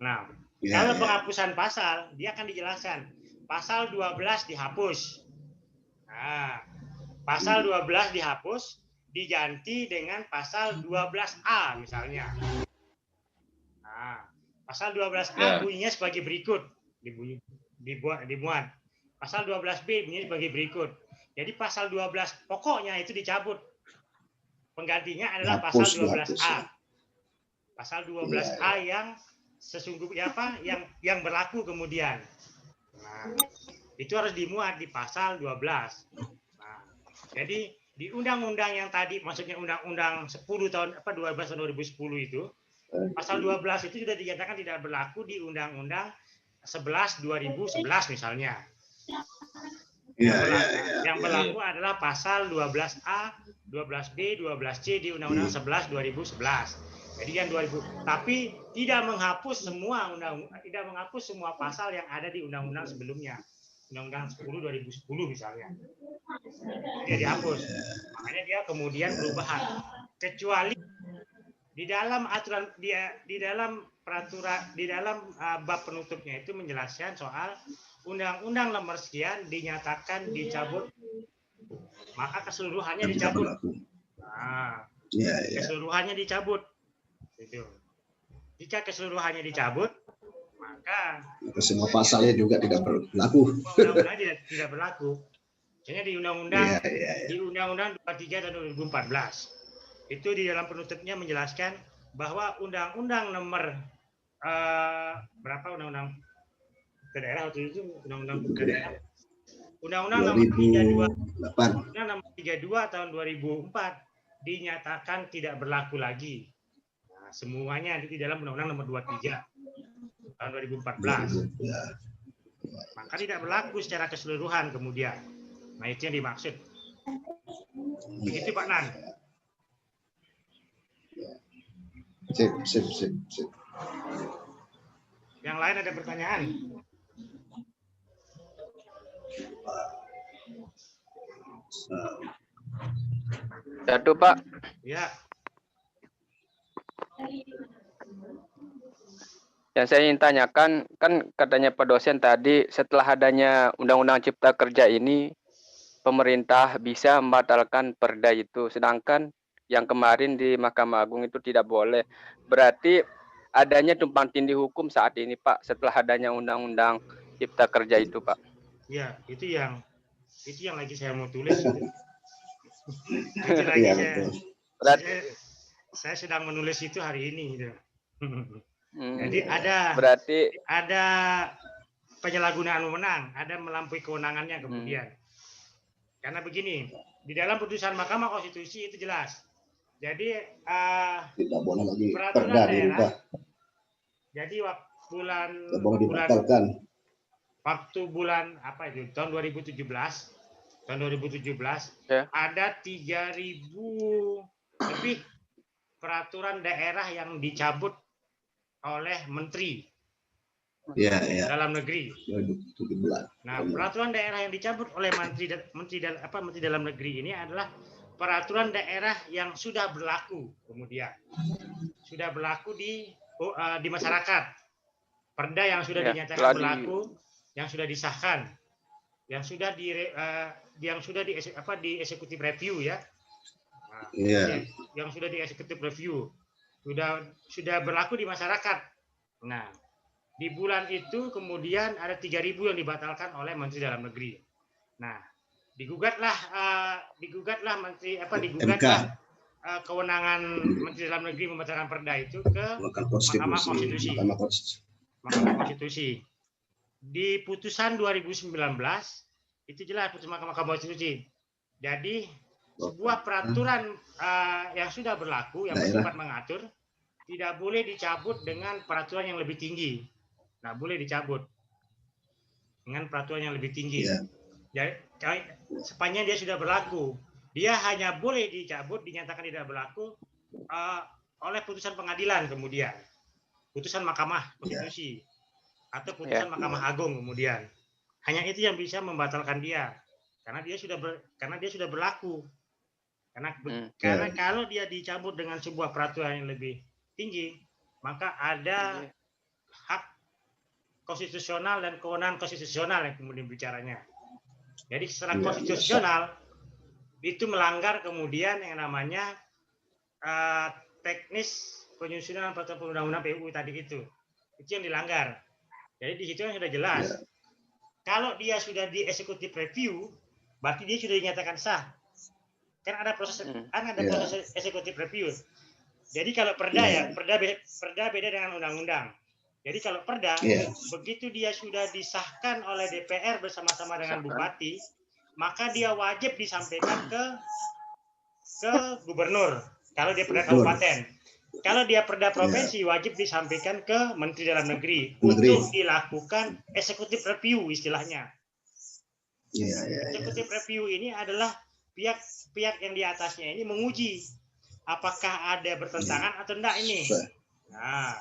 Nah, kalau penghapusan pasal, dia akan dijelaskan. Pasal 12 dihapus. Nah, pasal 12 dihapus, diganti dengan pasal 12A misalnya. Nah, pasal 12A bunyinya sebagai berikut. Dimuat. Pasal 12B bunyinya sebagai berikut. Jadi pasal 12 pokoknya itu dicabut. Penggantinya adalah pasal 12A. Pasal 12A yang sesungguhnya yang berlaku kemudian. Nah, itu harus dimuat di pasal 12. Nah, jadi di undang-undang yang tadi, maksudnya undang-undang 10 tahun 12 tahun 2010 itu, pasal 12 itu sudah dinyatakan tidak berlaku di undang-undang 11 2011 misalnya. Yang berlaku adalah pasal 12A, 12B, 12C di undang-undang 11 2011. Jadi yang 2000, tapi tidak menghapus semua pasal yang ada di undang-undang sebelumnya. Undang-undang 10 2010 misalnya. Dia dihapus. Makanya dia kemudian perubahan. Kecuali di dalam aturan di dalam peraturan di dalam bab penutupnya itu menjelaskan soal undang-undang nomor sekian dinyatakan dicabut, maka keseluruhannya dicabut. Nah, keseluruhannya dicabut. Itu. Jika keseluruhannya dicabut, maka semua pasalnya juga tidak berlaku. Undang-undang tidak berlaku. Misalnya di Undang-Undang 23 tahun 2014 itu di dalam penutupnya menjelaskan bahwa Undang-Undang nomor berapa Undang-Undang ke daerah waktu itu Undang-Undang ke daerah Undang-Undang nomor 32 tahun 2004 dinyatakan tidak berlaku lagi. Nah, semuanya di dalam Undang-Undang nomor 23 tahun 2014. Maka tidak berlaku secara keseluruhan kemudian. Nah, itu yang dimaksud. Begitu Pak Nan. Sip. Yang lain ada pertanyaan? Satu Pak. Ya. Yang saya ingin tanyakan, kan katanya Pak dosen tadi setelah adanya Undang-Undang Cipta Kerja ini, pemerintah bisa membatalkan perda itu, sedangkan yang kemarin di Mahkamah Agung itu tidak boleh. Berarti adanya tumpang tindih hukum saat ini Pak, setelah adanya Undang-Undang Cipta Kerja itu Pak. Ya, itu yang lagi saya mau tulis. Itu lagi saya sedang menulis itu hari ini. Gitu. Jadi ada penyalahgunaan wewenang, ada melampaui kewenangannya kemudian. Karena begini, di dalam putusan Mahkamah Konstitusi itu jelas. Jadi tidak boleh lagi peraturan daerah. Jadi bulan apa itu? Tahun 2017 ada 3.000 lebih peraturan daerah yang dicabut oleh menteri dalam negeri. 2017. Nah, peraturan daerah yang dicabut oleh menteri dalam negeri ini adalah peraturan daerah yang sudah berlaku kemudian. Sudah berlaku di masyarakat. Perda yang sudah dinyatakan berlaku, yang sudah disahkan, yang sudah di executive review ya. Nah, yang sudah di executive review sudah berlaku di masyarakat. Nah, di bulan itu kemudian ada 3.000 yang dibatalkan oleh Menteri Dalam Negeri. Nah, digugatlah kewenangan Menteri Dalam Negeri membatalkan perda itu ke Mahkamah Konstitusi. Di putusan 2019 itu jelas putusan Mahkamah Konstitusi. Jadi sebuah peraturan yang sudah berlaku yang bersifat mengatur tidak boleh dicabut dengan peraturan yang lebih tinggi. Nah, boleh dicabut dengan peraturan yang lebih tinggi. Jadi sepanjang dia sudah berlaku, dia hanya boleh dicabut dinyatakan tidak berlaku oleh putusan pengadilan kemudian, putusan Mahkamah Konstitusi atau putusan Mahkamah Agung kemudian. Hanya itu yang bisa membatalkan dia. karena dia sudah berlaku. Hmm. Karena kalau dia dicabut dengan sebuah peraturan yang lebih tinggi, maka ada hak konstitusional dan kewenangan konstitusional yang kemudian bicaranya. Jadi secara konstitusional itu melanggar kemudian yang namanya teknis penyusunan peraturan perundang-undang PUU tadi itu yang dilanggar. Jadi di situ sudah jelas. Kalau dia sudah di executive review, berarti dia sudah dinyatakan sah. Kan ada proses proses executive review. Jadi kalau perda perda beda dengan undang-undang. Jadi kalau perda begitu dia sudah disahkan oleh DPR bersama-sama dengan bupati, maka dia wajib disampaikan ke gubernur. Kalau dia perda kabupaten, kalau dia perda provinsi wajib disampaikan ke Menteri Dalam Negeri untuk dilakukan executive review istilahnya. Executive review ini adalah pihak yang di atasnya ini menguji apakah ada bertentangan atau enggak ini. Nah,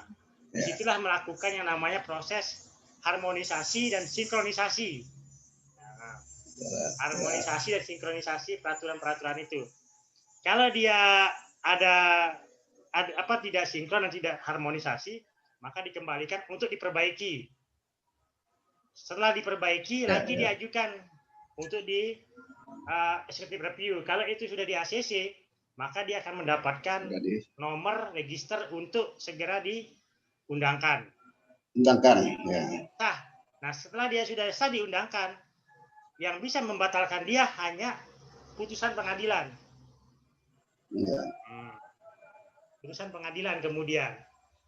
disitulah melakukan yang namanya proses harmonisasi dan sinkronisasi. Nah, harmonisasi dan sinkronisasi peraturan-peraturan itu. Kalau dia ada tidak sinkron dan tidak harmonisasi, maka dikembalikan untuk diperbaiki. Setelah diperbaiki lagi diajukan untuk di executive review. Kalau itu sudah di ACC, maka dia akan mendapatkan nomor register untuk segera diundangkan. Nah, setelah dia sudah sah diundangkan, yang bisa membatalkan dia hanya putusan pengadilan. Putusan pengadilan kemudian.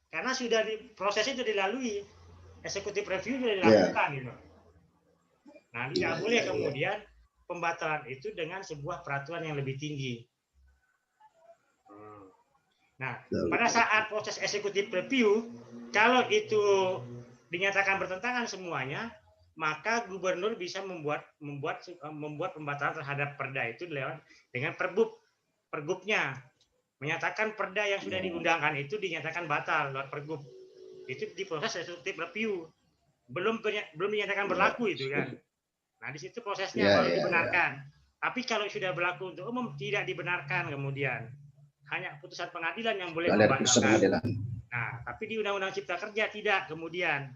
Karena sudah proses itu dilalui, executive review sudah dilakukan. Gitu. Nah, tidak boleh kemudian pembatalan itu dengan sebuah peraturan yang lebih tinggi. Nah, pada saat proses executive review, kalau itu dinyatakan bertentangan semuanya, maka gubernur bisa membuat pembatalan terhadap perda itu dengan pergubnya, menyatakan perda yang sudah diundangkan itu dinyatakan batal lewat pergub. Itu diproses executive review, belum dinyatakan berlaku itu kan. Nah, di situ prosesnya baru dibenarkan. Tapi kalau sudah berlaku untuk umum tidak dibenarkan kemudian. Hanya putusan pengadilan yang boleh membatalkan. Nah, tapi di Undang-Undang Cipta Kerja tidak kemudian.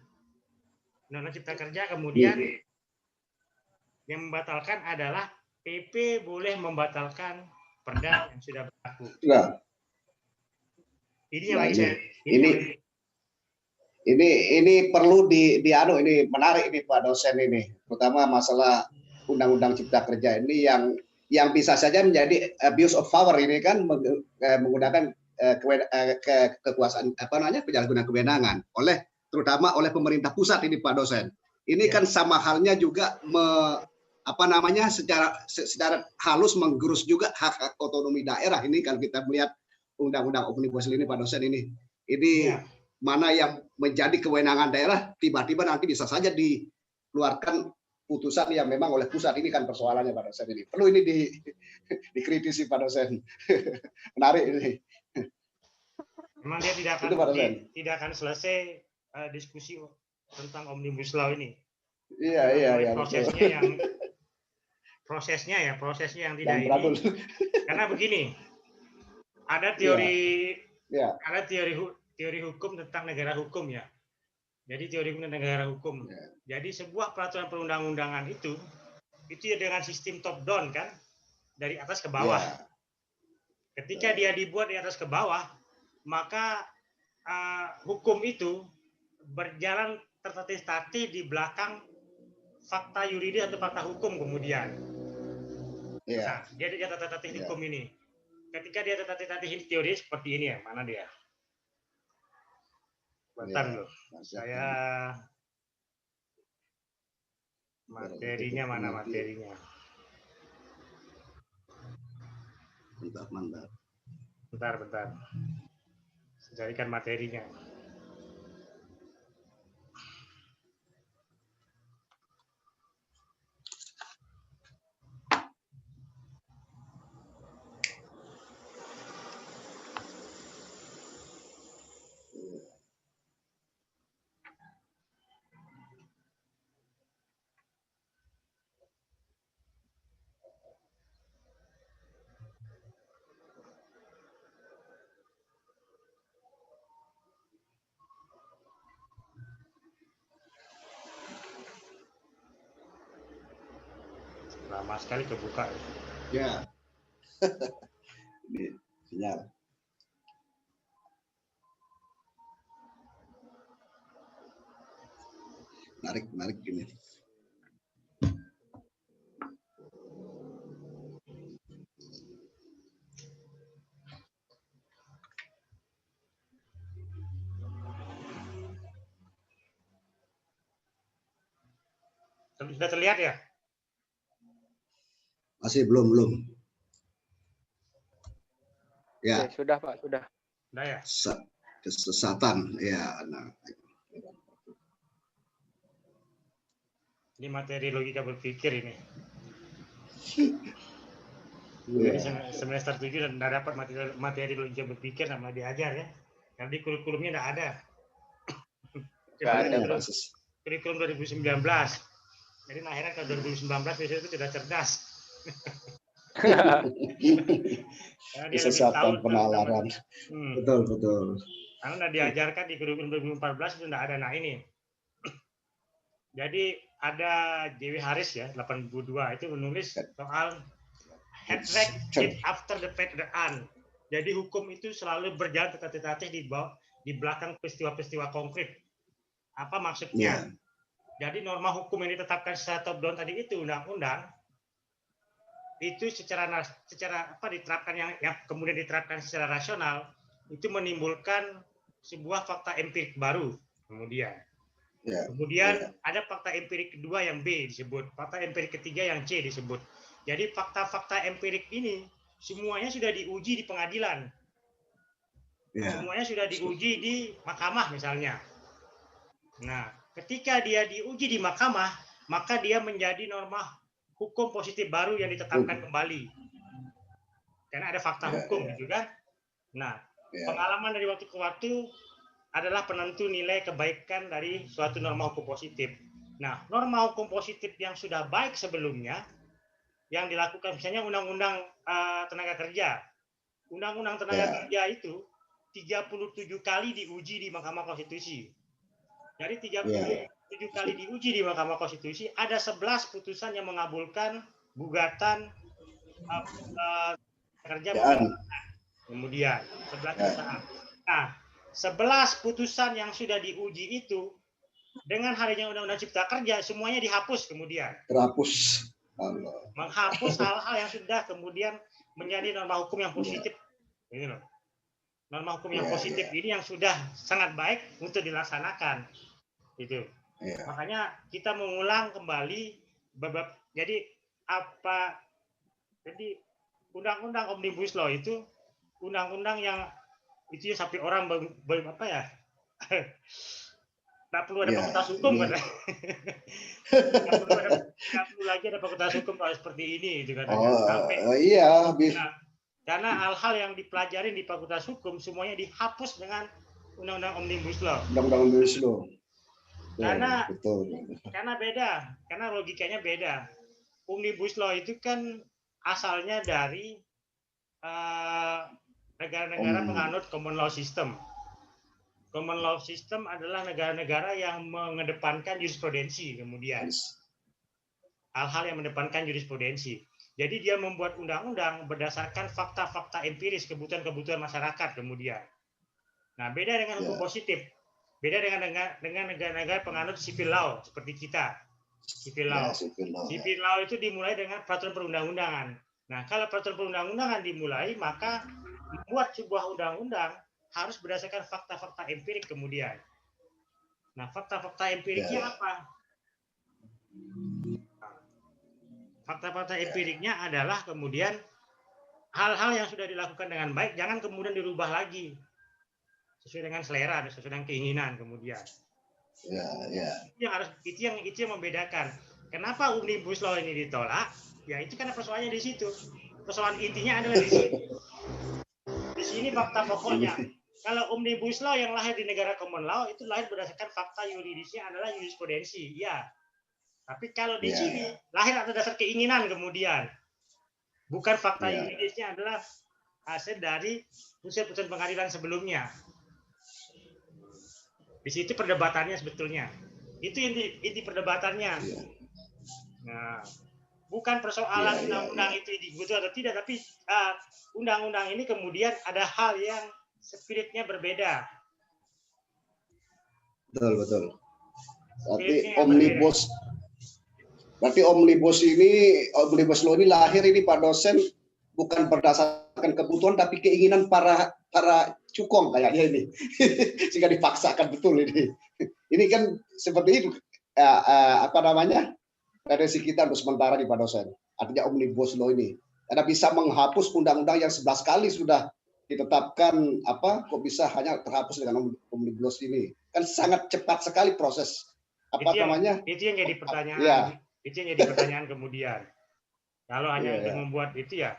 Undang-Undang Cipta Kerja kemudian yang membatalkan adalah PP boleh membatalkan perda yang sudah berlaku. Ini perlu ini menarik ini Pak dosen ini, terutama masalah Undang-Undang Cipta Kerja ini yang bisa saja menjadi abuse of power ini kan menggunakan kekuasaan penyalahgunaan kewenangan terutama oleh pemerintah pusat ini Pak dosen. Ini kan sama halnya juga secara halus menggerus juga hak otonomi daerah ini kalau kita melihat Undang-Undang Omnibus ini Pak dosen ini mana yang menjadi kewenangan daerah tiba-tiba nanti bisa saja dikeluarkan putusan yang memang oleh pusat. Ini kan persoalannya Pak dosen ini. Perlu ini dikritisi Pak dosen. Menarik ini. Memang dia tidak akan selesai diskusi tentang Omnibus Law ini. Iya. Prosesnya yang tidak ini. Karena begini, ada teori hukum tentang negara hukum ya. Jadi teori hukum tentang negara hukum. Jadi sebuah peraturan perundang-undangan itu ya dengan sistem top down kan, dari atas ke bawah. Ketika dia dibuat dari atas ke bawah, maka hukum itu berjalan tertatih-tatih di belakang fakta yuridis atau fakta hukum kemudian. Nah, dia tertatih-tatih hukum ini. Ketika dia tertatih-tatih teori seperti ini ya, mana dia? Bentar dulu. Saya materinya mana materinya? Bentar. Saya carikan materinya. lama sekali kebuka. Ya. Ini sinyal. Menarik gini. Sudah terlihat ya? Masih belum. Ya. Oke, sudah Pak, sudah. Sudah ya? Kesesatan, ya. Nah. Ini materi logika berpikir ini. Ya. Jadi semester 7 dan tidak dapat materi logika berpikir sama diajar ya. Karena di kurikulumnya tidak ada. Nggak ada, Pak. Kurikulum 2019. Jadi akhirnya kalau 2019 biasanya itu tidak cerdas. Kesesatan penalaran. Betul. Karena diajarkan di kurikulum 2014 itu tidak ada. Nah ini. Jadi ada J.W. Harris ya, 82 itu menulis soal head track after the fact the an. Jadi hukum itu selalu berjalan tetapi di belakang peristiwa-peristiwa konkret. Apa maksudnya? Ya. Jadi norma hukum yang ditetapkan secara top down tadi itu undang-undang itu secara apa diterapkan yang kemudian diterapkan secara rasional itu menimbulkan sebuah fakta empirik baru kemudian. Ya. Kemudian ada fakta empirik kedua yang B disebut, fakta empirik ketiga yang C disebut. Jadi fakta-fakta empirik ini semuanya sudah diuji di pengadilan. Ya. Semuanya sudah diuji di mahkamah misalnya. Nah, ketika dia diuji di mahkamah, maka dia menjadi norma hukum positif baru yang ditetapkan kembali. Karena ada fakta hukum gitu kan. Nah, pengalaman dari waktu ke waktu adalah penentu nilai kebaikan dari suatu norma hukum positif. Nah, norma hukum positif yang sudah baik sebelumnya, yang dilakukan misalnya Undang-Undang Tenaga Kerja. Undang-Undang Tenaga Kerja itu 37 kali diuji di Mahkamah Konstitusi. Dari 37 kali diuji di Mahkamah Konstitusi, ada 11 putusan yang mengabulkan gugatan kerja. Kemudian 11 putusan. Nah, 11 putusan yang sudah diuji itu dengan hadirnya Undang-Undang Cipta Kerja semuanya dihapus kemudian. Terhapus. Menghapus hal-hal yang sudah kemudian menjadi norma hukum yang positif. Ini loh. Norma hukum yang positif ini yang sudah sangat baik untuk dilaksanakan. Itu. Makanya kita mengulang kembali jadi undang-undang Omnibus Law itu undang-undang yang itu sampai orang apa ya? Tak perlu ada fakultas hukum kan? Tak perlu lagi ada fakultas hukum kalau seperti ini itu katanya. Iya. Karena hal-hal yang dipelajari di fakultas hukum semuanya dihapus dengan undang-undang Omnibus Law. Undang-undang Omnibus Law. Karena beda, karena logikanya beda. Omnibus Law itu kan asalnya dari negara-negara penganut common law system. Common law system adalah negara-negara yang mengedepankan jurisprudensi kemudian. Hal-hal yang mengedepankan jurisprudensi. Jadi dia membuat undang-undang berdasarkan fakta-fakta empiris kebutuhan-kebutuhan masyarakat kemudian. Nah, beda dengan hukum positif. Beda dengan negara-negara penganut civil law seperti kita. Civil law. Civil law itu dimulai dengan peraturan perundang-undangan. Nah, kalau peraturan perundang-undangan dimulai, maka membuat sebuah undang-undang harus berdasarkan fakta-fakta empirik kemudian. Nah, fakta-fakta empiriknya apa? Fakta-fakta empiriknya adalah kemudian hal-hal yang sudah dilakukan dengan baik, jangan kemudian dirubah lagi sesuai dengan selera, sesuai dengan keinginan kemudian. Itu yang membedakan. Kenapa Omnibus Law ini ditolak? Ya itu karena persoalannya di situ. Persoalan intinya adalah di sini. Di sini fakta pokoknya. Kalau Omnibus Law yang lahir di negara common law itu lahir berdasarkan fakta yuridisnya adalah jurisprudensi, ya. Tapi kalau di sini lahir atas dasar keinginan kemudian. Bukan fakta yuridisnya adalah hasil dari putusan pengadilan sebelumnya. Di situ perdebatannya sebetulnya. Itu inti perdebatannya. Nah, bukan persoalan Iya, iya, undang-undang itu betul atau tidak, tapi undang-undang ini kemudian ada hal yang spiritnya berbeda. Betul. Spiritnya yang berbeda. Berarti omnibus law ini lahir ini Pak dosen bukan berdasarkan kebutuhan tapi keinginan para cukong kayaknya ini. Sehingga dipaksakan betul ini. Ini kan seperti itu redaksi kita untuk sementara di Pak dosen. Artinya omnibus law ini karena bisa menghapus undang-undang yang 11 kali sudah ditetapkan, kok bisa hanya terhapus dengan omnibus ini. Kan sangat cepat sekali proses Itu yang jadi pertanyaan. Ya. Itu yang jadi pertanyaan kemudian. Kalau hanya untuk membuat itu ya.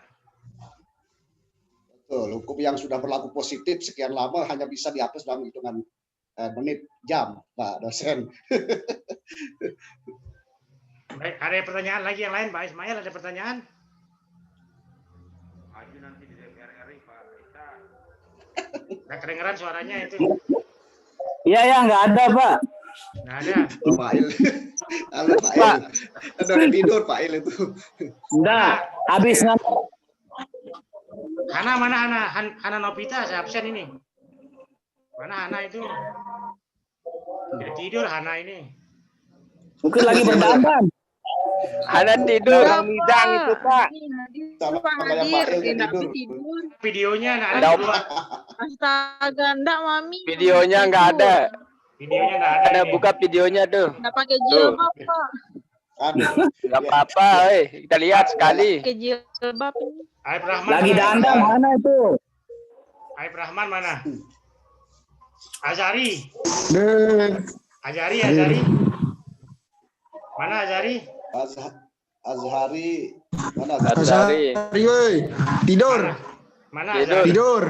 Betul, hukum yang sudah berlaku positif sekian lama hanya bisa dihapus dalam hitungan menit, jam, Pak dosen. Baik, ada pertanyaan lagi yang lain, Pak Ismail, ada pertanyaan? Maju nanti di DPR RI, Pak Ita. Nggak kedengeran suaranya itu. Iya, nggak ada, Pak. Nggak ada. Pak Il. Halo Pak Il. Udah tidur Pak Il itu. Enggak, habis Hana mana Hana Nopita, saya absen ini. Mana Hana itu? Udah tidur Hana ini. mungkin lagi berdandan. Hana tidur. Midang itu Pak. Sama kayak Pak Il yang tidur. Videonya nggak Ada ada. Opa. Astaga, enggak Mami. Videonya nggak ada. Videonya nggak ada. Ada ini. buka videonya tuh. Enggak pakai jilbab, Pak. Nggak apa-apa, kita lihat sekali. Pakai jilbab ini. Aib Rahman Lagi mana? dandan mana itu? Aib Rahman mana? Azari. Azari. Mana Azari? Azhari mana Azhari. Tidur. Mana Tidur. Azari? Tidur.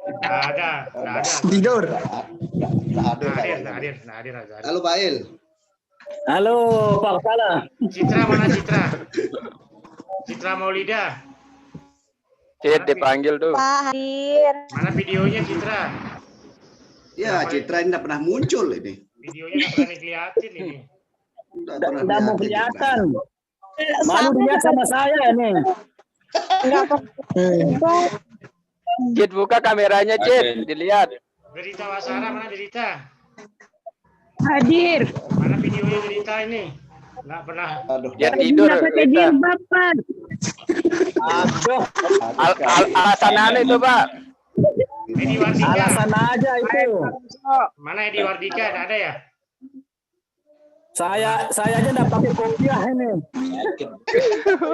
Nggak ada. Tidur. Nggak hadir Azhari. Halo Pak Il. Halo, Pak Salah. Citra mana Citra? Citra Maulida. Dipanggil tuh. Pak hadir. Mana videonya Citra? Ya Citra ini tidak pernah muncul ini. Videonya nggak pernah dilihatin ini. Tidak mau kelihatan. Malu dia sama saya nih. Enggak apa-apa. Cid buka kameranya Cid, dilihat. Derita Wasara mana Derita? Hadir. Mana videonya Derita ini? Nggak pernah. Aduh. Dia tidur. Rita. Pak. Aduh, Alasan aneh itu Pak. Edi Wardika. alasan aja itu. Mana Edi Wardika? Nggak ada ya? Saya aja enggak pakai kopiah ini.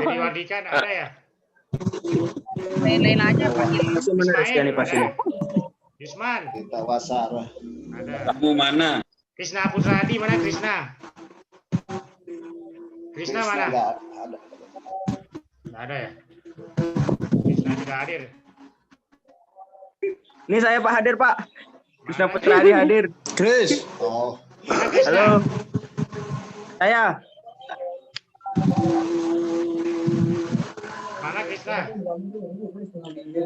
Edi Wardika nggak ada ya? Lain-lain aja Pak. Ismail ada. Yusman Kita Wasara. ada. Kamu mana? Krisna Putradi mana Krisna? Krisna mana? Nggak ada. Nggak ada ya? Krisna tidak hadir. Ini saya Pak hadir Pak. Krisna Mana Putradi hadir. Chris. Oh, Mana Krisna? Halo. Saya. Mana Krisna?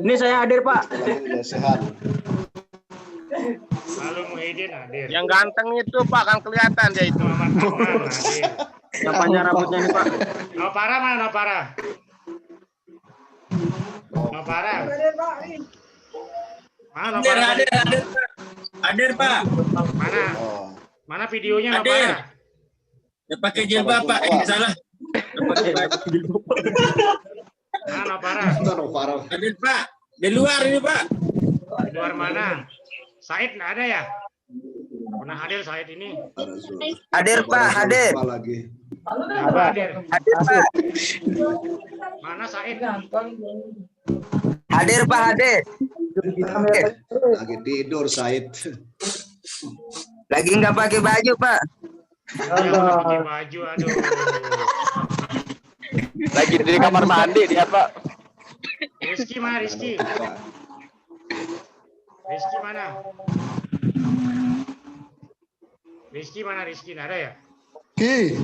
Ini saya hadir Pak. udah sehat. Lalu Muhyiddin hadir. Yang ganteng itu Pak kan kelihatan dia itu. Muhammad Ahmad hadir. Yang panjang rambutnya ini Pak. Nopara mana Nopara? Nopara. Mana Nopara? Hadir Pak. Mana? Oh. Mana videonya Hadir. Nopara? Ya pakai jilbab Pak. Salah. Mana Nopara? Kita Novara. Hadir Pak. Di luar ini Pak. Di luar mana? Said nggak ada ya? Pernah hadir Said ini? Hadir Pak, hadir. Apa lagi? Apa hadir? Hadir Pak. Mana Said? Hadir Pak, hadir. Lagi tidur Said. Lagi nggak pakai baju Pak. Yang nggak pakai baju, aduh. Lagi di kamar mandi dia Pak. Rizky mana Rizky? Rizky mana? Rizky mana Rizky? Nggak ada ya? Ki.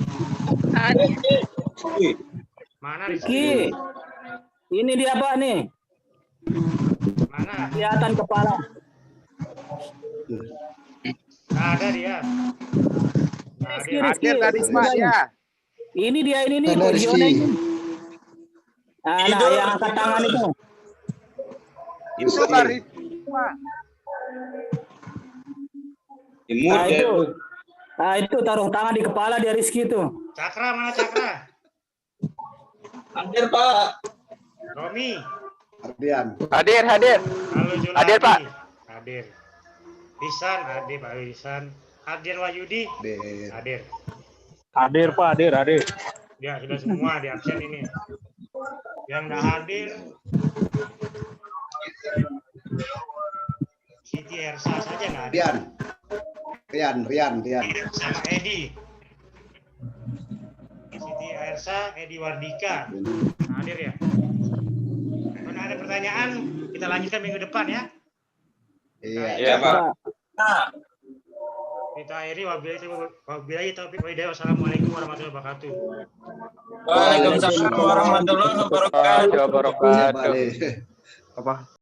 Mana Ki, Rizky? ini dia Pak nih. Mana? Kelihatan kepala. Nggak ada dia. Nggak Rizky, ada. Hadir tadi Pak ya. Ini dia ini nih, Ada Pak Rizky. Jone. Nah, yang angkat tangan itu. Itu Pak. Imut Nah, ya itu. itu. Nah, itu taruh tangan di kepala dia Rizky itu. Cakra mana Cakra? Hadir Pak. Romi. Ardian. Hadir. Halo Juladi. Hadir, Pak. Hadir. Lisan hadir Pak Lisan. Hadir Wahyudi. Hadir. Hadir. Hadir, Pak, hadir. Ya sudah semua di absen ini. Yang nggak hadir Siti Ersa saja nggak hadir. Rian. Sama Edi. Siti Ersa, Edi Wardika. Hadir ya. Kalau ada pertanyaan kita lanjutkan minggu depan ya. Iya. Ya Pak. Kita akhiri wabillahi taufiq wa hidayah. Wassalamualaikum warahmatullahi wabarakatuh. Waalaikumsalam warahmatullahi wabarakatuh. Wabarakatuh. Balik. Apa?